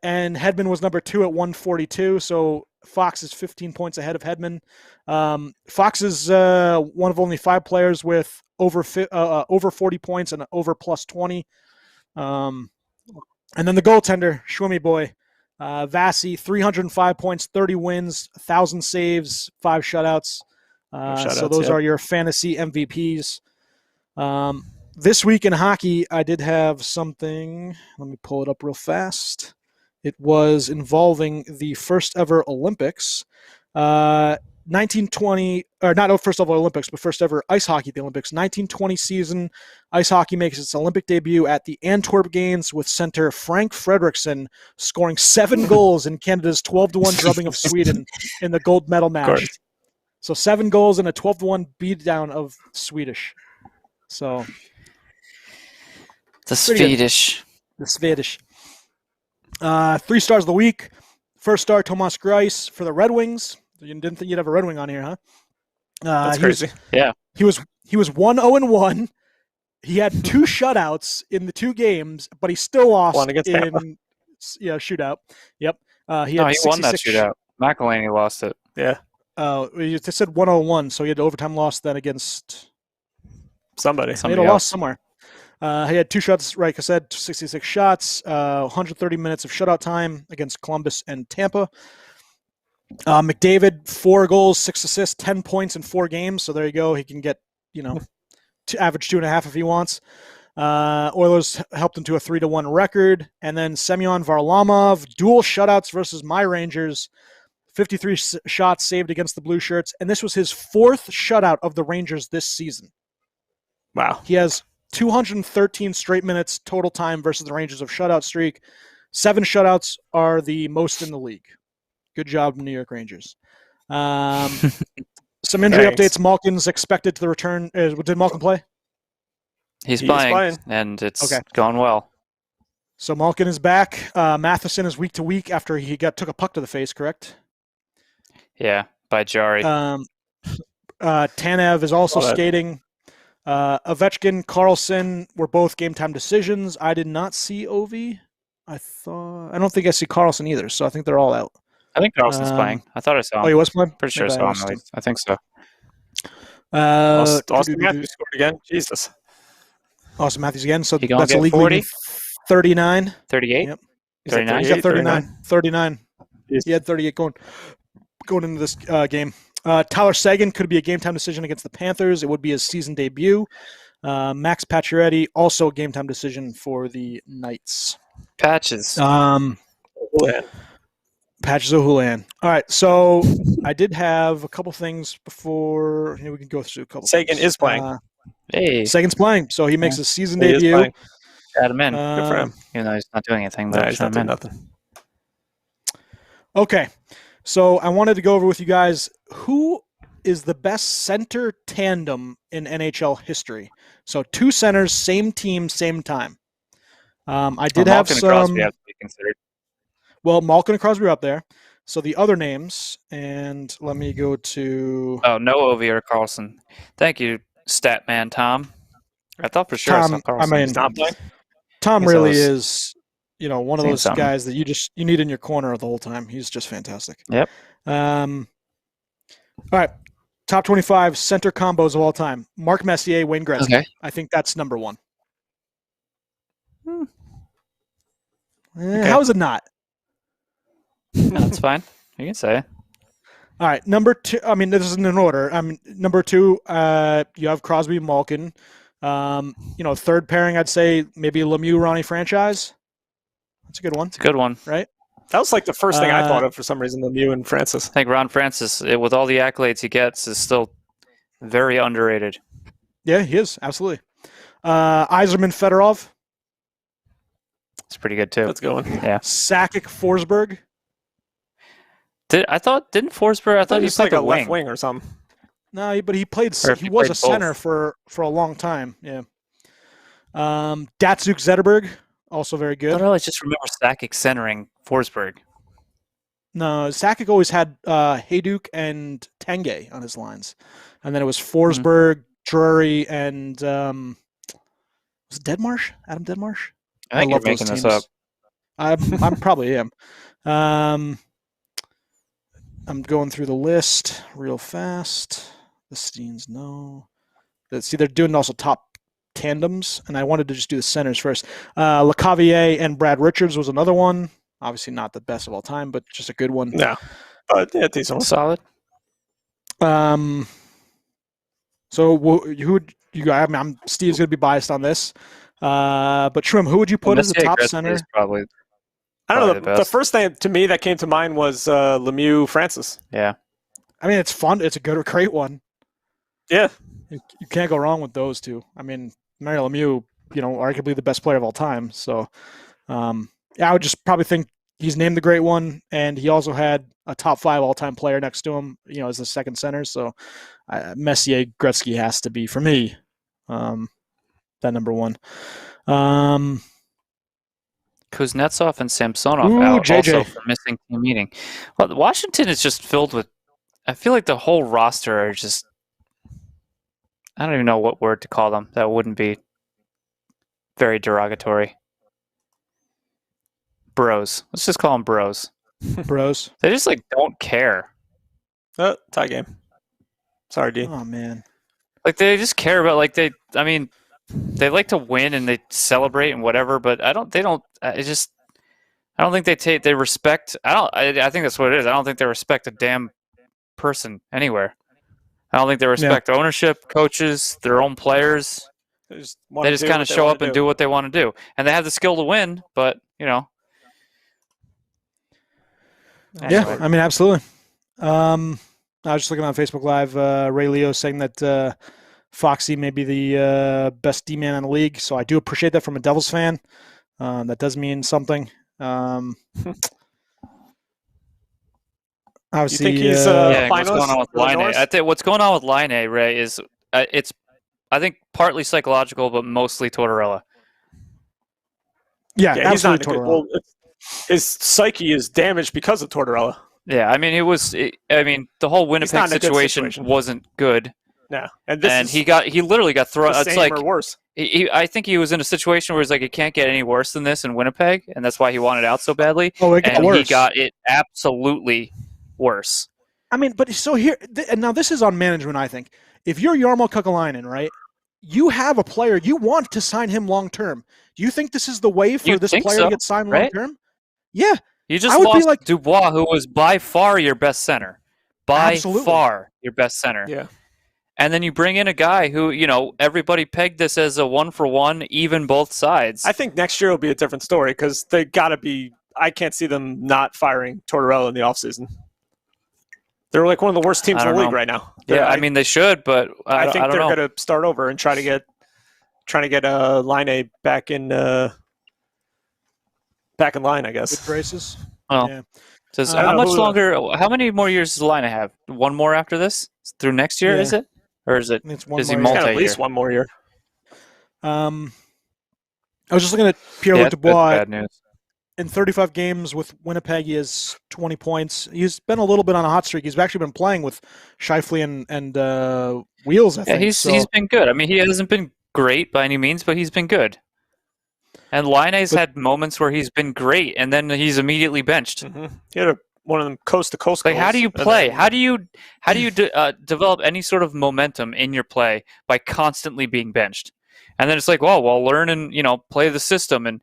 And Hedman was number 2 at 142. So Fox is 15 points ahead of Hedman. Fox is one of only 5 players with over 40 points and over plus 20. And then the goaltender, Schwimmy boy. Vasi, 305 points, 30 wins, 1,000 saves, 5 shutouts. So those are your fantasy MVPs. This week in hockey, I did have something. Let me pull it up real fast. It was involving the first ever Olympics. 1920, or not first ever Olympics, but first ever ice hockey at the Olympics. 1920 season, ice hockey makes its Olympic debut at the Antwerp Games with center Frank Fredriksson scoring 7 goals in Canada's 12-1 drubbing of Sweden in the gold medal match. So 7 goals and a 12-1 beatdown of Swedish. So the Swedish. The Swedish. 3 stars of the week. First star, Tomas Greiss for the Red Wings. You didn't think you'd have a Red Wing on here, huh? That's crazy. He was 1-0-1. He had 2 shutouts in the 2 games, but he still lost in shootout. Yep. He won that shootout. McElhaney lost it. Yeah. They said 1-0-1, so he had overtime loss then against somebody. He had a loss somewhere. He had 2 shots, like I said, 66 shots, 130 minutes of shutout time against Columbus and Tampa. McDavid, 4 goals, 6 assists, 10 points in 4 games. So there you go. He can get, to average 2.5 if he wants. Oilers helped him to a 3-1 record. And then Semyon Varlamov, dual shutouts versus my Rangers. 53 shots saved against the Blue Shirts. And this was his 4th shutout of the Rangers this season. Wow. He has 213 straight minutes total time versus the Rangers of shutout streak. 7 shutouts are the most in the league. Good job, New York Rangers. Some injury updates. Malkin's expected to return. Did Malkin play? He's playing, and it's going well. So Malkin is back. Matheson is week to week after he took a puck to the face, correct? Yeah, by Jari. Tanev is also skating. Ovechkin, Carlson were both game time decisions. I did not see Ovi. I don't think I see Carlson either, so I think they're all out. I think Carlson's playing. I thought I saw him. Oh, he was playing? Pretty sure I saw him. I think so. Austin Matthews scored again. Jesus. Austin Matthews again. So that's a league 40? 39. 38? Yep. 39? He's got 39. 39. He had 38 going into this game. Tyler Seguin could be a game-time decision against the Panthers. It would be his season debut. Max Pacioretty, also a game-time decision for the Knights. Patches. Patches O'Houlihan. All right, so I did have a couple things before. We can go through a couple. Seguin is playing. Seguin's playing, so he makes his season debut. Add him in. Good for him. Even though he's not doing anything. He's not doing nothing. Okay, so I wanted to go over with you guys who is the best center tandem in NHL history. So 2 centers, same team, same time. I did have some. Crosby have to be considered. Well, Malkin and Crosby are up there. So the other names, and let me go to... Oh, no Ovi or Carlson. Thank you, Statman Tom. I thought for sure I saw Carlson. I mean, Tom really is, one of those guys that you need in your corner the whole time. He's just fantastic. Yep. All right. Top 25 center combos of all time. Mark Messier, Wayne Gretzky. Okay. I think that's number 1. Okay. How is it not? No, that's fine. You can say it. All right, number 2. I mean, this isn't in order. Number 2. You have Crosby, Malkin. Third pairing, I'd say maybe Lemieux, Ronnie franchise. That's a good one. It's a good one, right? That was like the first thing I thought of for some reason. Lemieux and Francis. I think Ron Francis, with all the accolades he gets, is still very underrated. Yeah, he is absolutely. Yzerman, Fedorov. It's pretty good too. That's a good one. Yeah. Sakic, Forsberg. Didn't Forsberg? I thought he was played like the a left wing or something. No, but he played. He was a center for a long time. Yeah. Datsuk Zetterberg, also very good. I don't know. I just remember Sakic centering Forsberg. No, Sakic always had Hayduk and Tanguay on his lines, and then it was Forsberg, Drury, and was it Deadmarsh? Adam Deadmarsh? I think you're making this up. I'm probably am. I'm going through the list real fast. The Steens, no. See, they're doing also top tandems, and I wanted to just do the centers first. LeCavier and Brad Richards was another one. Obviously not the best of all time, but just a good one. No, but decent one. Solid. So who would Steve's going to be biased on this. But Schwim, who would you put as the top center? Probably I don't know. the The first thing to me that came to mind was Lemieux Francis. Yeah. I mean, it's fun. It's a great one. Yeah. You can't go wrong with those two. I mean, Mario Lemieux, arguably the best player of all time. So, I would just probably think he's named the great one, and he also had a top 5 all-time player next to him, as the second center. So, Messier, Gretzky has to be, for me, that number one. Kuznetsov and Samsonov out JJ. also for missing team meeting. Well, Washington is just filled with. I feel like the whole roster are just. I don't even know what word to call them. That wouldn't be very derogatory. Bros. Let's just call them bros. Bros. They just don't care. Tie game. Sorry, Dean. Oh man. They just care about they like to win and they celebrate and whatever, but I don't think they respect. I think that's what it is. I don't think they respect a damn person anywhere. I don't think they respect ownership, coaches, their own players. They just kind of show up and do what they want to do, and they have the skill to win. But Anyway. Yeah, I mean, absolutely. I was just looking on Facebook Live. Ray Leo saying that Foxy may be the best D-man in the league, so I do appreciate that from a Devils fan. That does mean something. Obviously, you think he's what's going on with Line A? I think what's going on with Line A, Ray, is it's I think partly psychological, but mostly Tortorella. Yeah, he's not Tortorella. Well, his psyche is damaged because of Tortorella. Yeah, I mean, the whole Winnipeg situation wasn't good. No, and he literally got thrown. It's like or worse. I think he was in a situation where he's like, it can't get any worse than this in Winnipeg, and that's why he wanted out so badly. Oh, it got worse. He got it absolutely worse. I mean, but so here, and now this is on management, I think. If you're Jarmo Kekalainen, right, you have a player, you want to sign him long-term. Do you think this is the way for this player to get signed long-term? Yeah. You just lost Dubois, who was by far your best center. By far your best center. Yeah. And then you bring in a guy who, everybody pegged this as a 1-for-1, even both sides. I think next year will be a different story because they got to be – I can't see them not firing Tortorella in the offseason. They're like one of the worst teams in the league right now. I mean, they should, but I think they're going to start over and trying to get Line A back in line, I guess. Good braces. Well, yeah. How much longer? How many more years does Line A have? One more after this? Through next year, is it? Or is it? Is he multi-year? At least one more year. I was just looking at Pierre-Luc Dubois. Bad news. In 35 games with Winnipeg, he has 20 points. He's been a little bit on a hot streak. He's actually been playing with Scheifele and Wheels, I think. He's been good. I mean, he hasn't been great by any means, but he's been good. And Laine's had moments where he's been great, and then he's immediately benched. Mm-hmm. He had one of them coast-to-coast goals. How do you play? How do you develop any sort of momentum in your play by constantly being benched? And then it's like, well, learn and play the system, and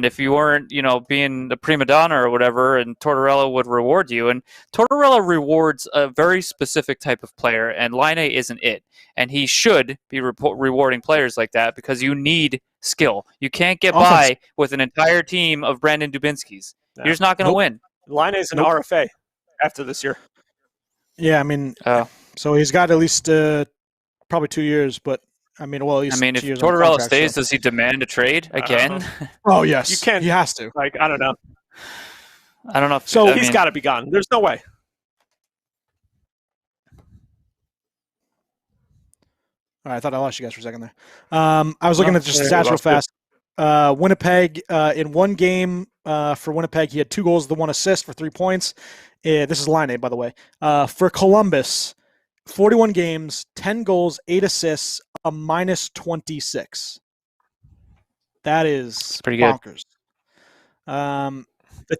if you weren't being a prima donna or whatever, and Tortorella would reward you, and Tortorella rewards a very specific type of player, and Laine isn't it, and he should be rewarding players like that because you need skill. You can't get by with an entire team of Brandon Dubinskis. No. You're just not going to win. Laine's an RFA after this year. Yeah, I mean, so he's got at least probably 2 years, but. At least if Tortorella stays, does he demand a trade again? Oh, yes. You can't. He has to. I don't know. I don't know. He's got to be gone. There's no way. All right, I thought I lost you guys for a second there. I was looking at just stats real fast. Winnipeg, in one game for Winnipeg, he had 2 goals, 1 assist for 3 points. This is Laine, by the way. For Columbus, 41 games, 10 goals, 8 assists, a -26. That is pretty bonkers. Good. The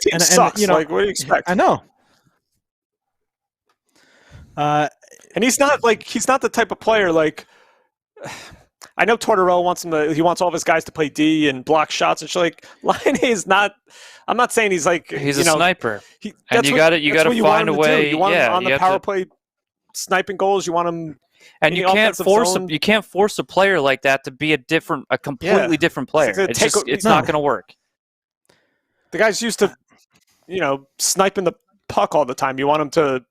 team sucks. What do you expect? I know. And he's not the type of player like. I know Tortorella wants him he wants all of his guys to play D and block shots and shit. Like Laine is not. I'm not saying he's like he's a sniper. You got to find a way. You want him on the power play, sniping goals. You want him And you can't force a player like that to be a completely different player. It's not going to work. The guy's used to, sniping the puck all the time. You want him to,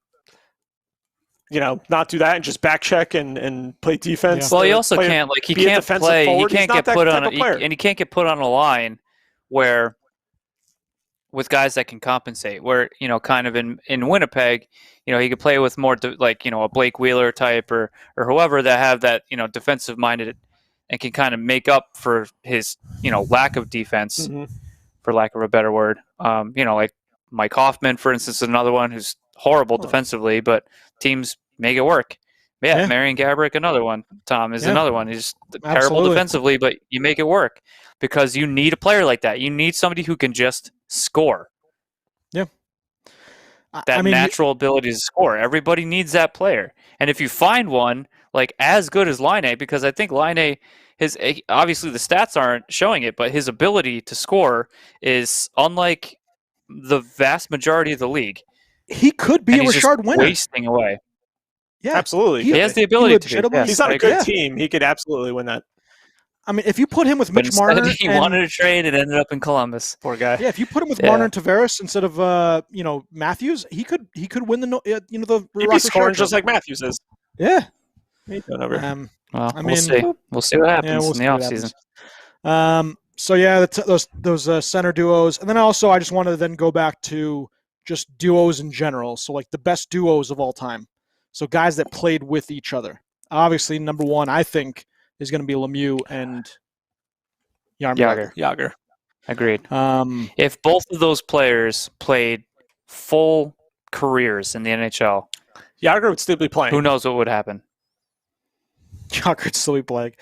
not do that and just back check and play defense. Yeah. Well, he also can't he can't play. Forward. He can't get put on and he can't get put on a line where with guys that can compensate. Where kind of in Winnipeg, he could play with more a Blake Wheeler type or whoever that have that defensive minded and can kind of make up for his lack of defense, for lack of a better word. Like Mike Hoffman, for instance, is another one who's horrible defensively, but teams make it work. Yeah. Marian Gaborik, another one. Tom is another one. He's terrible defensively, but you make it work because you need a player like that. You need somebody who can just score. Yeah. Natural ability to score. Everybody needs that player. And if you find one like as good as Laine, because I think Laine, obviously the stats aren't showing it, but his ability to score is unlike the vast majority of the league. He could be a Richard winner. Wasting away. Yeah, absolutely. He has the ability to. Yes, he's on a good team. He could absolutely win that. I mean, if you put him with Mitch Marner, he wanted to trade and ended up in Columbus. Poor guy. Yeah, if you put him with Marner and Tavares instead of Matthews, he could win the He'd be scoring just like Matthews is. Yeah. We'll see. We'll see what happens in the offseason. So yeah, those center duos, and then I just wanted to then go back to just duos in general. So like the best duos of all time. So guys that played with each other. Obviously, number one, I think, is going to be Lemieux and Jágr. Agreed. If both of those players played full careers in the NHL, Jágr would still be playing. Who knows what would happen? Jágr would still be playing.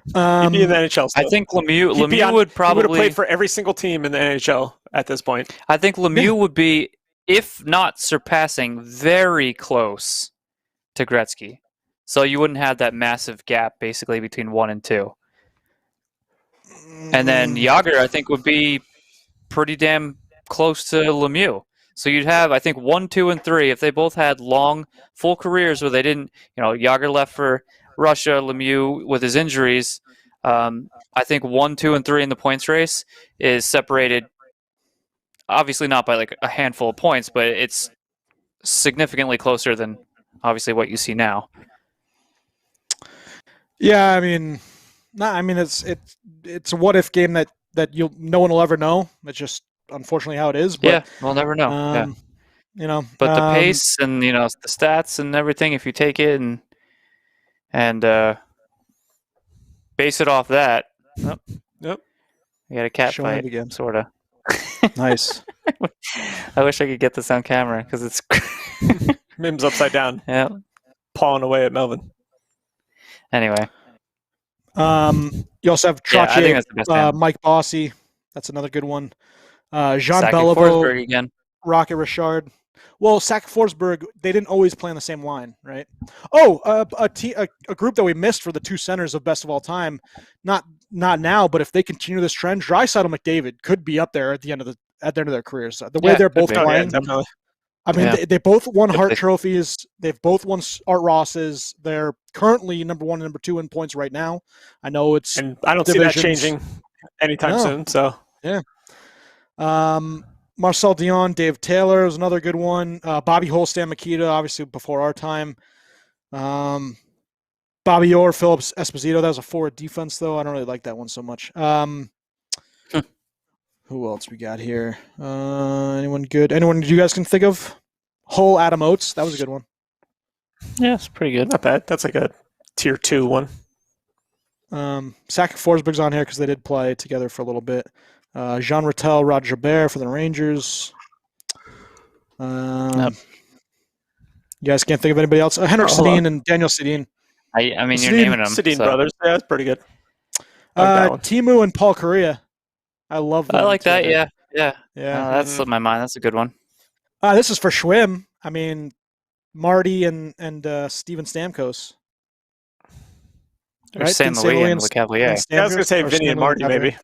He'd be in the NHL still. I think Lemieux would probably... He would have played for every single team in the NHL at this point. I think Lemieux would be, if not surpassing, very close to Gretzky. So you wouldn't have that massive gap basically between 1 and 2. And then Jágr, I think, would be pretty damn close to Lemieux. So you'd have, I think, 1, 2, and 3. If they both had long, full careers where they didn't, Jágr left for Russia, Lemieux with his injuries. I think 1, 2, and 3 in the points race is separated, obviously not by like a handful of points, but it's significantly closer than obviously what you see now. Yeah, it's a what if game that no one will ever know. That's just unfortunately how it is. But, yeah, we'll never know. But the pace and the stats and everything, if you take it and base it off that. Yep. You got a cat fight again, sort of. Nice. I wish I could get this on camera because it's Mim's upside down. Yeah, pawing away at Melvin. Anyway, you also have Trottier, Mike Bossy. That's another good one. Jean Beliveau again. Rocket Richard. Well, Sack Forsberg, they didn't always play on the same line, right? Oh, a group that we missed for the two centers of best of all time. Not now, but if they continue this trend, Draisaitl and McDavid could be up there at the end of their careers. The way they're both playing. Definitely. I mean, they both won Hart trophies. They've both won Art Rosses. They're currently number 1 and number 2 in points right now. I know it's and I don't see that changing anytime soon. So yeah. Marcel Dion, Dave Taylor is another good one. Bobby Holstam, Makita, obviously before our time. Bobby Orr, Phillips Esposito. That was a forward defense, though. I don't really like that one so much. Who else we got here? Anyone good? Anyone you guys can think of? Hull, Adam Oates. That was a good one. Yeah, it's pretty good. Not bad. That's like a tier 2 one. Sack Forsberg's on here because they did play together for a little bit. Jean Rattel, Rod Jobert for the Rangers. You guys can't think of anybody else? Henrik Sedin and Daniel Sedin. I mean, you're naming them. Sedin brothers. Yeah, that's pretty good. Timu and Paul Kariya. I love them. I like that. Yeah. That slipped my mind. That's a good one. This is for Schwim. I mean, Marty and Steven Stamkos. Right? Sam Lee and LeCavalier. I was going to say Vinny and Marty, maybe.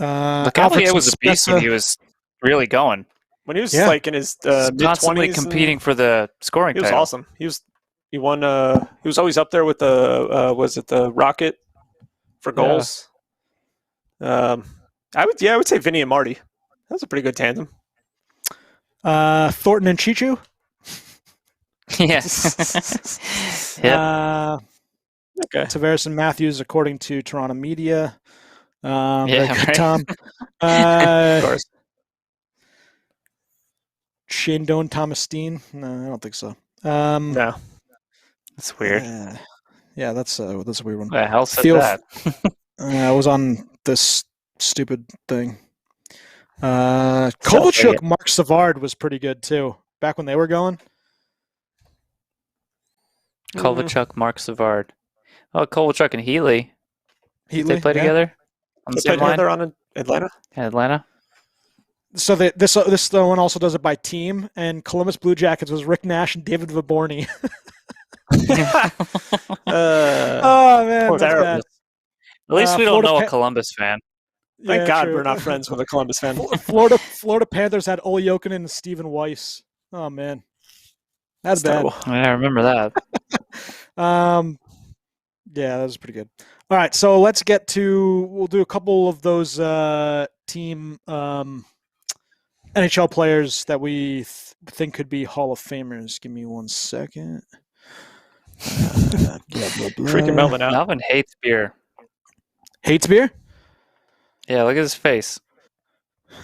LeCavalier was a beast when he was really going. When he was like in his mid-20s. Constantly competing for the scoring He was title. awesome. He was He won. He was always up there with the was it the Rocket for goals? I would say Vinny and Marty. That was a pretty good tandem. Thornton and Chichu. Yes. Yep. Okay. Tavares and Matthews, according to Toronto media. Yeah, Very good, right. Tom. Of course. Shane Doan, Thomas Steen. No, I don't think so. No. That's weird. Yeah, that's a weird one. What the hell said Theo- that? I was on this stupid thing. Kovalchuk, Mark Savard was pretty good too. Back when they were going. Kovalchuk, Mark Savard. Oh, Kovalchuk and Healy. Did they play yeah. together on They the same played line? together on Atlanta. In Atlanta? So this one also does it by team, and Columbus Blue Jackets was Rick Nash and David Vaborny. Oh man, poor that's Terrible. bad. At least we don't Florida know a Pa- Columbus fan. Thank Yeah, God true. we're not friends with a Columbus fan. Florida Panthers had Ole Jokinen and Stephen Weiss. Oh man, that's bad. terrible. Yeah, I remember that. Yeah, that was pretty good. All right, so let's get to. We'll do a couple of those team NHL players that we think could be Hall of Famers. Give me 1 second. Blah, blah, blah. Freaking Melvin out. Melvin hates beer. Hates beer? Yeah, look at his face.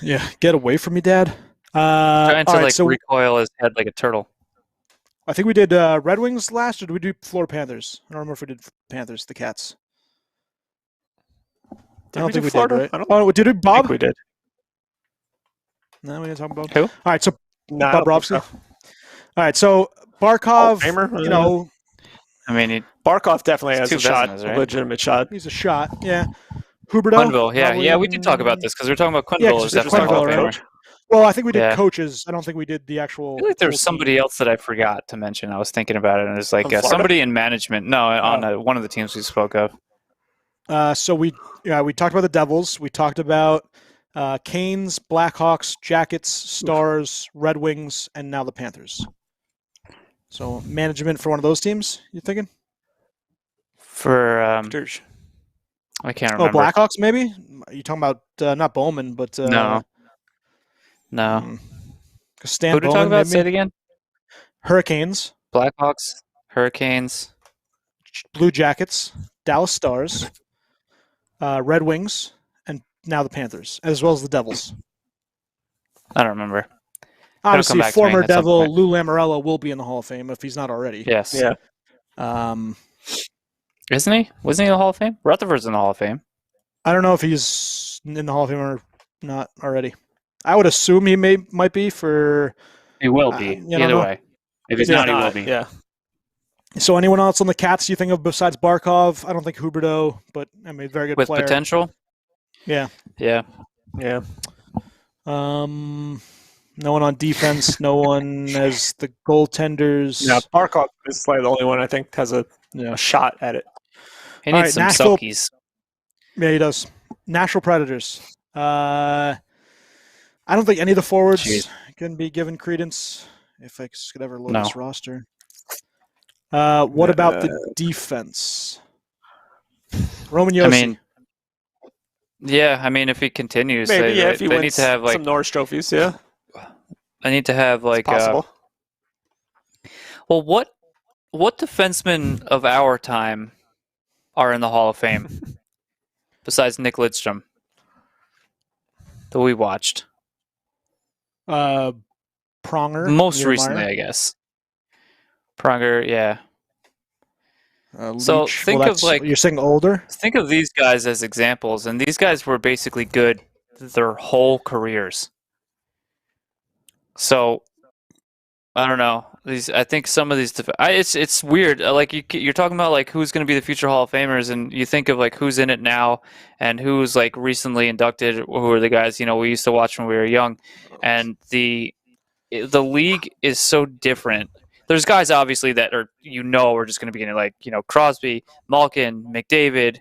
Yeah, get away from me, Dad. Trying to all right, so recoil his head like a turtle. I think we did Red Wings last, or did we do Florida Panthers? I don't remember if we did Panthers, the Cats. I don't think we Florida? did, right? I don't Oh, did we, Bob? think we did. No, we didn't talk about Who? All right, so No, I don't think Bobrovsky. so. All right, so Barkov, Famer? you know, I mean, Barkov definitely It's has a two shot, Vezinas, a right? legitimate shot. he's a shot. Yeah. Huberto. Quenneville. Yeah, we can talk about this because we're talking about Yeah, Quenneville 'cause as it's definitely a Hall of Quenneville, Famer. right? Well, I think we did Yeah. coaches. I don't think we did the actual. I feel like there full was somebody else that I forgot to mention. I was thinking about it, and it's like From Florida? somebody in management. No, on one of the teams we spoke of. team. So we talked about the Devils. We talked about Canes, Blackhawks, Jackets, Stars, Red Wings, and now the Panthers. So management for one of those teams. You thinking? For I can't remember. Oh, Blackhawks maybe. You talking about not Bowman, but No. Stan Who did we Bowman, talk about? maybe? Say it again. Hurricanes, Blackhawks, Hurricanes. Blue Jackets, Dallas Stars, Red Wings, and now the Panthers, as well as the Devils. I don't remember. Obviously, back to me former at some Devil point. Lou Lamoriello will be in the Hall of Fame if he's not already. Yes. Yeah. Isn't he? Wasn't he in the Hall of Fame? Rutherford's in the Hall of Fame. I don't know if he's in the Hall of Fame or not already. I would assume he might be for. He will be. you don't Either know. way. If he's He's not, he will be. Yeah. So anyone else on the Cats you think of besides Barkov? I don't think Huberto, but I mean, very good With player. potential? Yeah. Yeah. Yeah. No one on defense. No one as the goaltenders. Yeah. Barkov is like the only one I think has a Yeah. shot at it. He All needs right, some Nashville- sulkies. Yeah, he does. Nashville Predators. I don't think any of the forwards Jeez. can be given credence. If I could ever load No. this roster. What about the defense? Roman Yossi. I mean, yeah. I mean, if he continues, Maybe they, if he they wins need to have like some Norris trophies. Yeah. I need to have like Possible. well, what defensemen of our time are in the Hall of Fame besides Nick Lidstrom that we watched Pronger. most Niedermayer, recently, I guess. Pronger, yeah. So Leach. think Well, of, that's- like- you're saying older. Think of these guys as examples, and these guys were basically good their whole careers. So I don't know. I think some of these. It's weird. Like you're talking about like who's going to be the future Hall of Famers, and you think of like who's in it now, and who's like recently inducted. Who are the guys we used to watch when we were young, and the league is so different. There's guys obviously that are just going to be in it, like Crosby, Malkin, McDavid,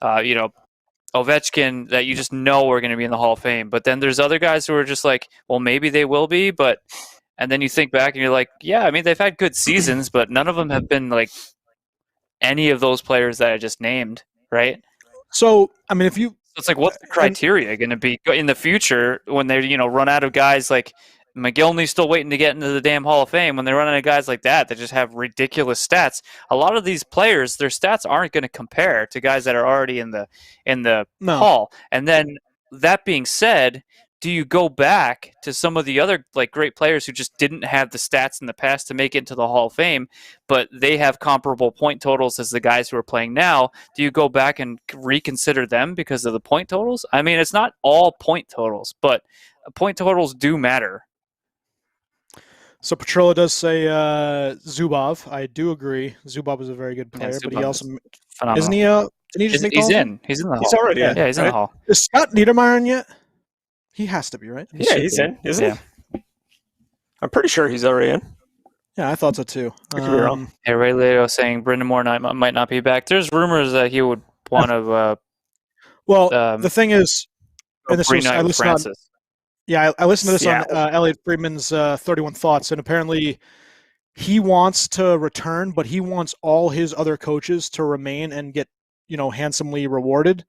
Ovechkin, that you just know are going to be in the Hall of Fame. But then there's other guys who are just like, well, maybe they will be, but And then you think back and you're like, yeah, I mean, they've had good seasons, but none of them have been like any of those players that I just named, right? So, I mean, if you... So it's like, what's the criteria going to be in the future when they, run out of guys like McGillney's still waiting to get into the damn Hall of Fame? When they run out of guys like that just have ridiculous stats, a lot of these players, their stats aren't going to compare to guys that are already in the Hall. And then that being said, do you go back to some of the other like great players who just didn't have the stats in the past to make it into the Hall of Fame, but they have comparable point totals as the guys who are playing now? Do you go back and reconsider them because of the point totals? I mean, it's not all point totals, but point totals do matter. So Petrilla does say Zubov. I do agree. Zubov is a very good player, but he also phenomenal. Isn't he? Didn't he just make the He's Hall? in. He's in the Hall. He's already in. Yeah, he's in the Hall. Is Scott Niedermayer in yet? He has to be, right? He's in, isn't he? I'm pretty sure he's already in. Yeah, I thought so too. I could be wrong. Hey, Ray Leo saying Brendan Moore might not be back. There's rumors that he would want to. The thing is, and this was, I listened Francis. I listened to this on Elliot Friedman's 31 Thoughts, and apparently he wants to return, but he wants all his other coaches to remain and get handsomely rewarded.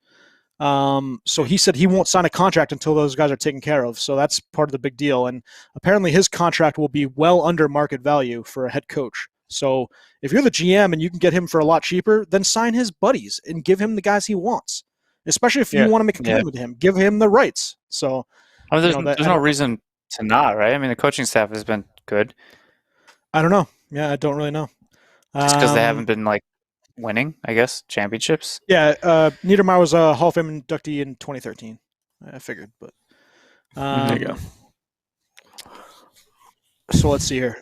So he said he won't sign a contract until those guys are taken care of. So that's part of the big deal. And apparently his contract will be well under market value for a head coach. So if you're the GM and you can get him for a lot cheaper, then sign his buddies and give him the guys he wants. Especially if you want to make a commitment to him, give him the rights. So I mean, there's no reason to not, right? I mean, the coaching staff has been good. I don't know. Yeah, I don't really know. Just because they haven't been like winning, I guess, championships. Yeah, Niedermayer was a Hall of Fame inductee in 2013. I figured, but there you go. So let's see here.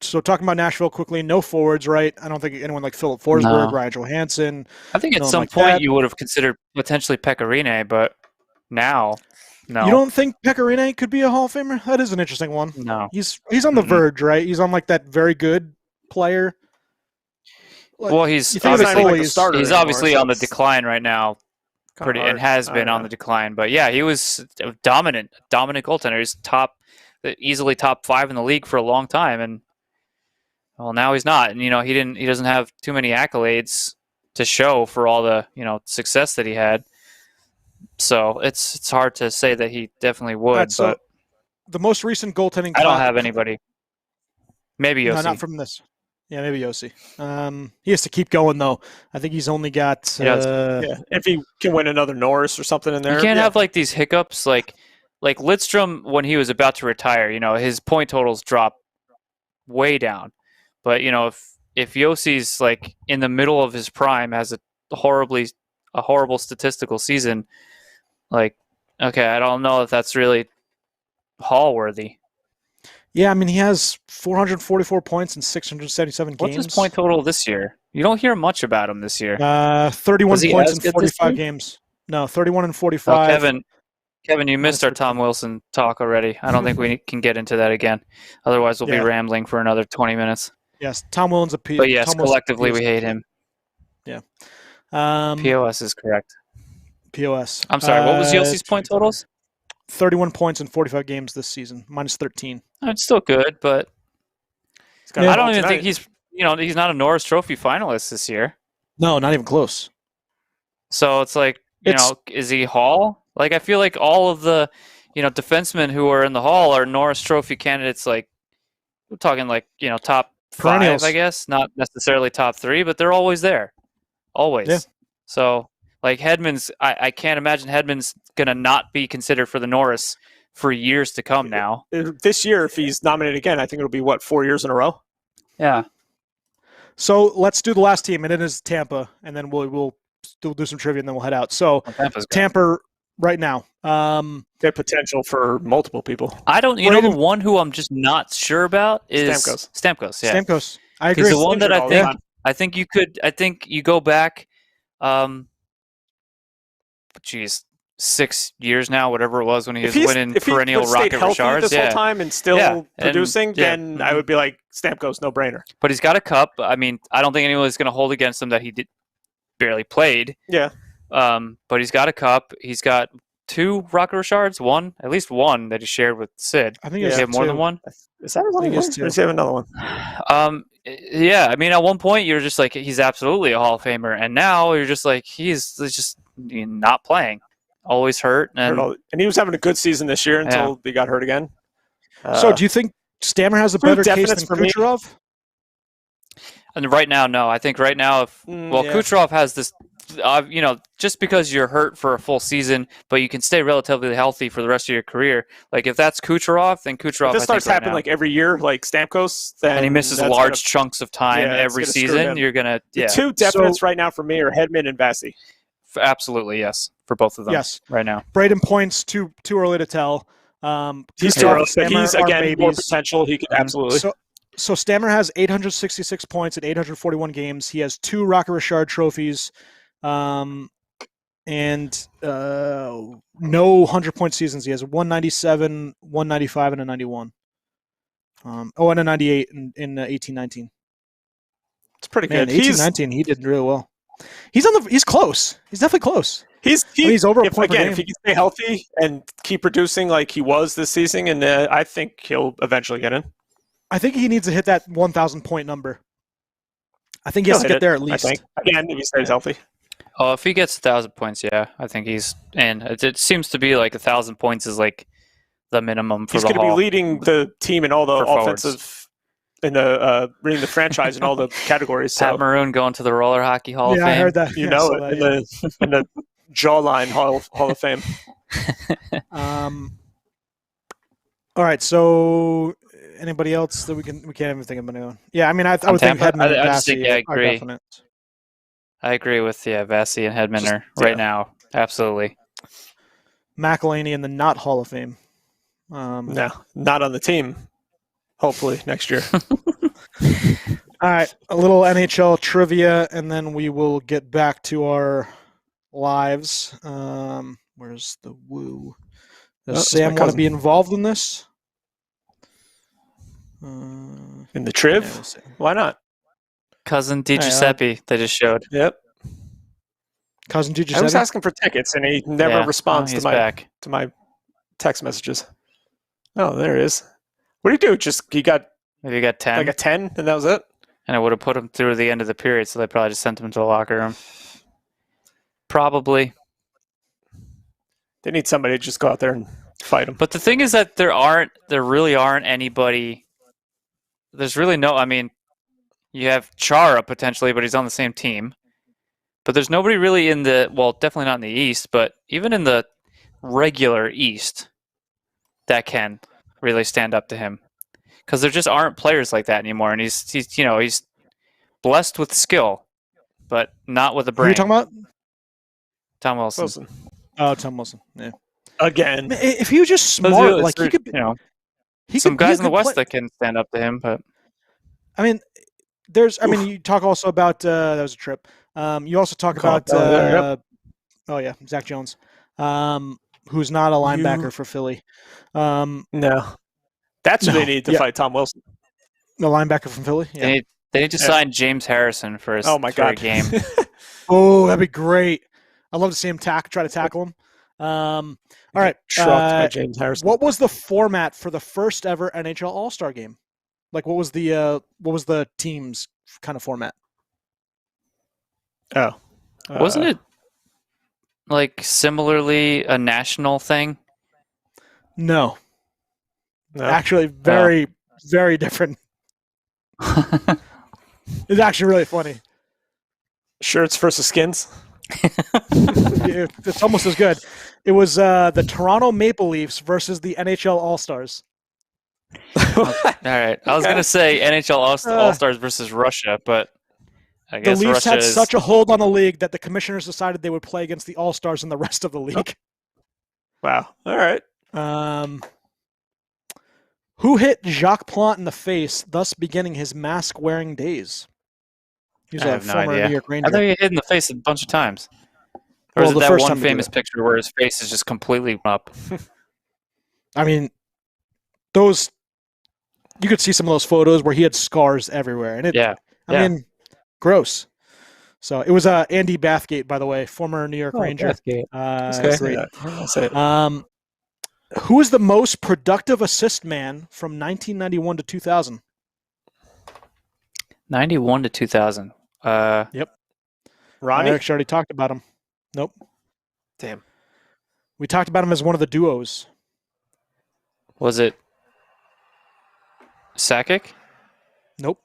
So talking about Nashville quickly, no forwards, right? I don't think anyone like Philip Forsberg, Ryan Johansson. I think at some point you would have considered potentially Pecorine, but now, no. You don't think Pecorine could be a Hall of Famer? That is an interesting one. No, he's on the verge, right? He's on like that very good player. Like, well, he's obviously on the decline right now, and has been on the decline. But yeah, he was a dominant goaltender. He's easily top 5 in the league for a long time, and well, now he's not. And he doesn't have too many accolades to show for all the success that he had. So it's hard to say that he definitely would. Right, so but the most recent goaltending. I don't have anybody. Maybe Yossi. No, not from this. Yeah, maybe Yossi. He has to keep going though. I think he's only got. If he can win another Norris or something in there, you can't have like these hiccups like Lidstrom when he was about to retire. His point totals drop way down. But if Yossi's like in the middle of his prime, has a horrible statistical season, like okay, I don't know if that's really Hall worthy. Yeah, I mean, he has 444 points in 677 games. What's his point total this year? You don't hear much about him this year. 31 points in 45 games. No, 31 and 45. Oh, Kevin, you missed our Tom Wilson talk already. I don't think we can get into that again. Otherwise, we'll be rambling for another 20 minutes. Yes, Tom Wilson's a P. But yes, collectively we hate him. Yeah. POS is correct. POS. I'm sorry, what was Yossi's point totals? 31 points in 45 games this season, minus 13. It's still good, but I don't even think he's not a Norris Trophy finalist this year. No, not even close. So it's like, is he Hall? Like, I feel like all of the, defensemen who are in the Hall are Norris Trophy candidates. Like, we're talking like, top 5, I guess, not necessarily top 3, but they're always there, always. Yeah. So like Hedman's, I can't imagine Hedman's gonna not be considered for the Norris for years to come. Now, this year, if he's nominated again, I think it'll be 4 years in a row. Yeah. So let's do the last team, and it is Tampa, and then we'll still do some trivia, and then we'll head out. So Tampa right now, they have potential for multiple people. I don't. The one who I'm just not sure about is Stamkos. Yeah, Stamkos. I agree. He's the one that I think you could. I think you go back. 6 years now, whatever it was when he was winning perennial Rocket Richards. This whole time and still producing, then I would be like Stamkos, no brainer. But he's got a cup. I mean, I don't think anyone's going to hold against him that he barely played. Yeah. But he's got a cup. He's got 2 Rocket Richards? One? At least one that he shared with Sid. I think Does he have more than 2. one? Is that his only I think one? it's 2. Or does he have another one? Yeah, I mean, at one point you're just like, he's absolutely a Hall of Famer, and now you're just like, he's just not playing, always hurt, and he was having a good season this year until he got hurt again. So, do you think Stammer has a better case than Kucherov? And right now, no. I think right now, Kucherov has this. Just because you're hurt for a full season, but you can stay relatively healthy for the rest of your career. Like if that's Kucherov, then Kucherov. If this starts happening like every year, like Stamkos, then and he misses large chunks of time every season, you're gonna. The 2 definites right now for me are Hedman and Vassie. Absolutely, yes, for both of them. Yes, right now. Braden points too early to tell. He's too early. He's again more potential. He could absolutely. So Stammer has 866 points in 841 games. He has 2 Rocket Richard trophies. And no 100-point seasons. He has 197, 195, and a 91. And a 98 in 18-19. It's pretty Man, good. 18-19, he did really well. He's close. He's definitely close. He's over a point per game. If he can stay healthy and keep producing like he was this season, and I think he'll eventually get in. I think he needs to hit that 1,000-point number. I think he has to get there at least. I think. Again, if he stays healthy. Oh, if he gets 1,000 points, yeah, I think he's in. It seems to be like 1,000 points is like the minimum for he's the Hall. He's going to be leading the team in all the offensive, leading the franchise in all the categories. Pat Maroon going to the Roller Hockey Hall of Fame. Yeah, I heard that. You know it in the Jawline Hall of Fame. All right, so anybody else that we can't even think of anyone. Yeah, I mean, I would think Hedman and Vassie I agree. are definite. I agree with Vassie and Hedman are right now. Absolutely. McElhaney in the not Hall of Fame. No, not on the team. Hopefully next year. All right, a little NHL trivia, and then we will get back to our lives. Where's the woo? Does Sam want to be involved in this? In the Triv? Yeah, why not? Cousin DiGiuseppe, they just showed. Yep. Cousin DiGiuseppe? I was asking for tickets, and he never responds to my text messages. Oh, there it is. What did he do? He got 10? Like a 10, and that was it? And it would have put him through the end of the period, so they probably just sent him to the locker room. Probably. They need somebody to just go out there and fight him. But the thing is that there really aren't anybody. There's really no. I mean, you have Chara potentially, but he's on the same team. But there's nobody really in definitely not in the East, but even in the regular East that can really stand up to him. Because there just aren't players like that anymore, and he's blessed with skill, but not with a brain. Who are you talking about? Tom Wilson. Oh, Tom Wilson. Yeah. Again, if he was just smart, he could. Some guys in the West that can stand up to him, but I mean, you talk also about that was a trip. You also talk about Zach Jones, who's not a linebacker for Philly. No. That's who they need to fight Tom Wilson. The linebacker from Philly? Yeah. They need to sign James Harrison for his game. Oh, that'd be great. I'd love to see him try to tackle him. All right. By James Harrison. What was the format for the first ever NHL All-Star game? Like, what was the team's kind of format? Oh. Wasn't it like similarly a national thing? No. Actually, very, very different. It's actually really funny. Shirts versus skins? It's almost as good. It was the Toronto Maple Leafs versus the NHL All-Stars. All right. I was going to say NHL All-Stars versus Russia, but I guess the Leafs Russia had such a hold on the league that the commissioners decided they would play against the All-Stars and the rest of the league. Wow. All right. Who hit Jacques Plante in the face, thus beginning his mask-wearing days? He's a former New York Ranger. I thought he hit in the face a bunch of times. Or is it that one famous picture where his face is just completely up? I mean, those... You could see some of those photos where he had scars everywhere. And I mean, gross. So it was Andy Bathgate, by the way, former New York Ranger. Bathgate. Okay. Great. Yeah, I'll say it. Who is the most productive assist man from 1991 to 2000? 91 to 2000. Yep. Ronnie? Eric already talked about him. Nope. Damn. We talked about him as one of the duos. Was it Sakic? Nope.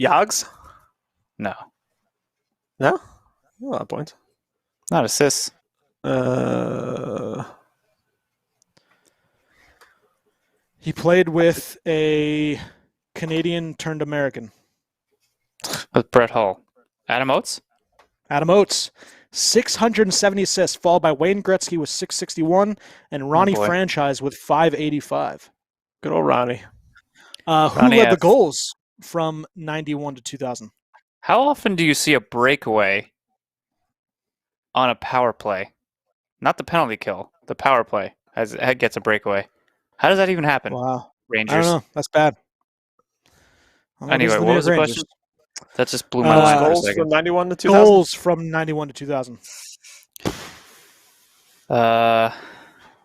Yogs? No. No? A lot of points. Not assists. He played with a Canadian turned American. With Brett Hull. Adam Oates? Adam Oates, 670 assists, followed by Wayne Gretzky with 661 and Ronnie boy. Franchise with 585. Good old Ronnie. Who Ronnie led the F. goals from 91 to 2000? How often do you see a breakaway on a power play? Not the penalty kill, the power play as it gets a breakaway. How does that even happen? Wow. Rangers. I don't know. That's bad. Anyway, what was the question? That just blew my mind for a Goals second. from 91 to 2000? Goals from 91 to 2000.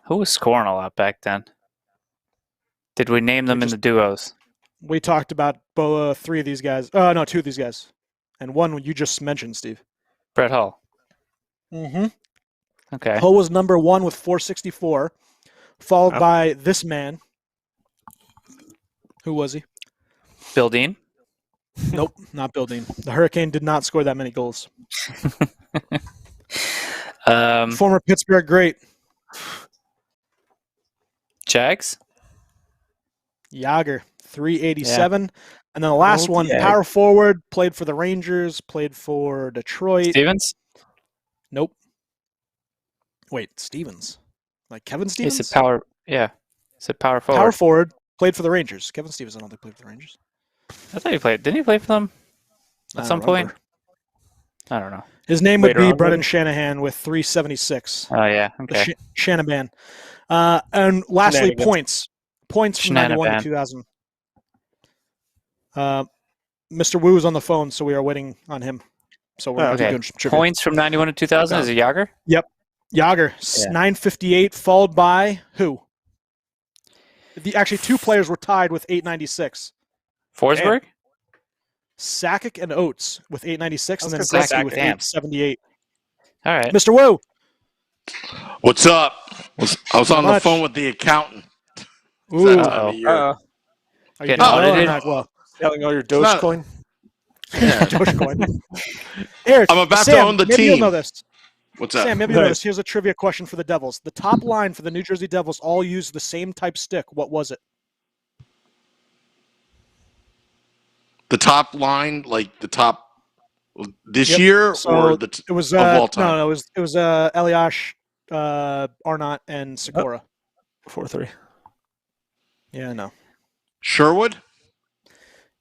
Who was scoring a lot back then? Did we name them in the duos? We talked about three of these guys. No, two of these guys. And one you just mentioned, Steve. Brett Hull. Mm-hmm. Okay. Hull was number one with 464, followed by this man. Who was he? Bill Dean. Nope, not Bill Dean. The Hurricane did not score that many goals. Former Pittsburgh great. Jags. Yager, 387. Yeah. And then the last one, Jag. power forward, played for the Rangers, played for Detroit. Stevens. Nope. Wait, Stevens. Like Kevin Stevens? He said power. Yeah. He said power forward. Power forward, played for the Rangers. Kevin Stevens, I don't think played for the Rangers. I thought he played. Didn't he play for them at some point? I don't know. His name would be on, Brendan maybe? Shanahan with 376. Oh yeah. Okay. Shanahan. And lastly, Shenanigans. points. Points from 91 to 2000. Mr. Wu is on the phone, so we are waiting on him. So we're Okay. doing some trivia. Points from 91 to 2000 is it Yager? Yep. Yager, Yeah. 958, followed by who? Actually, two players were tied with 896. Forsberg. Sakic and Oates with 896, and then I was gonna say Gretzky with Sakic. 878. All right. Mr. Wu. What's up? I was on the much. phone with the accountant. Ooh. That time of year. Are you Getting doing well or audited? not well? Selling all your not- Dogecoin? Yeah. Dogecoin. Eric, I'm about to Sam, own the maybe you'll team. know this. What's up? Sam, maybe you know Nice. this. Here's a trivia question for the Devils. The top line for the New Jersey Devils all used the same type stick. What was it? The top line, like the top this Yep. year, So or it was of all time? no, it was Eliash, Arnott, and Sikora. 4-3. Yeah, no. Sherwood?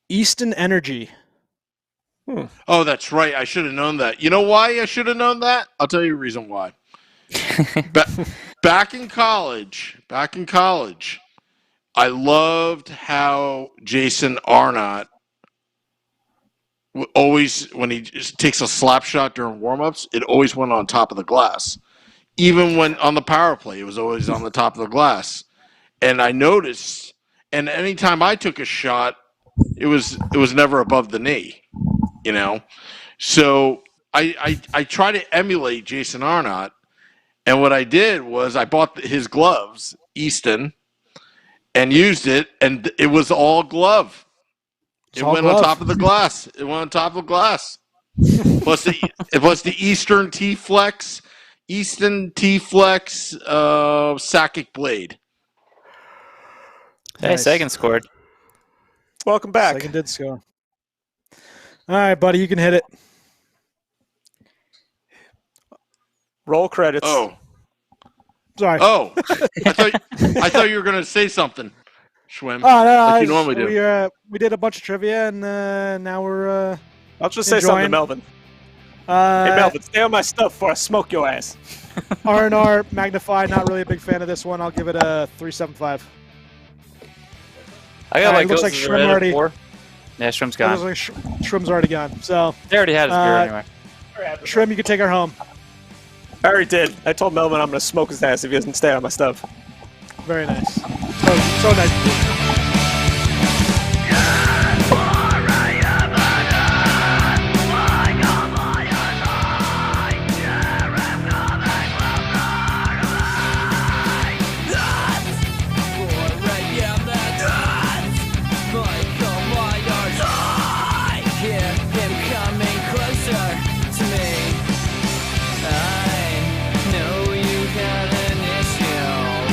Easton Energy. Oh, that's right. I should have known that. You know why I should have known that? I'll tell you a reason why. Back in college, I loved how Jason Arnott always, when he just takes a slap shot during warm-ups, it always went on top of the glass. Even when on the power play, it was always on the top of the glass. And I noticed, and anytime I took a shot, it was never above the knee, you know. So I try to emulate Jason Arnott, and what I did was I bought his gloves, Easton, and used it, and it was all glove. It went on top of the glass. It went on top of the glass. Plus the Eastern T-Flex, Sakic blade. Hey, Nice. Sagan scored. Welcome back. Second did score. All right, buddy, you can hit it. Roll credits. Oh, Sorry. I thought you were gonna say something, Schwim. Oh, no, like you normally do. We did a bunch of trivia, and now we're I'll just say something to enjoying. Melvin. Hey, Melvin, stay on my stuff before I smoke your ass. R&R Magnify. Not really a big fan of this one. I'll give it a 3.75. I got It like looks goes like as a Schwim red at already- 4. Yeah, Schwim's It was gone. like Shrim's already gone. So, They already had his beer anyway. Shrim, you can take her home. I already did. I told Melvin I'm going to smoke his ass if he doesn't stay on my stuff. Very nice. So nice.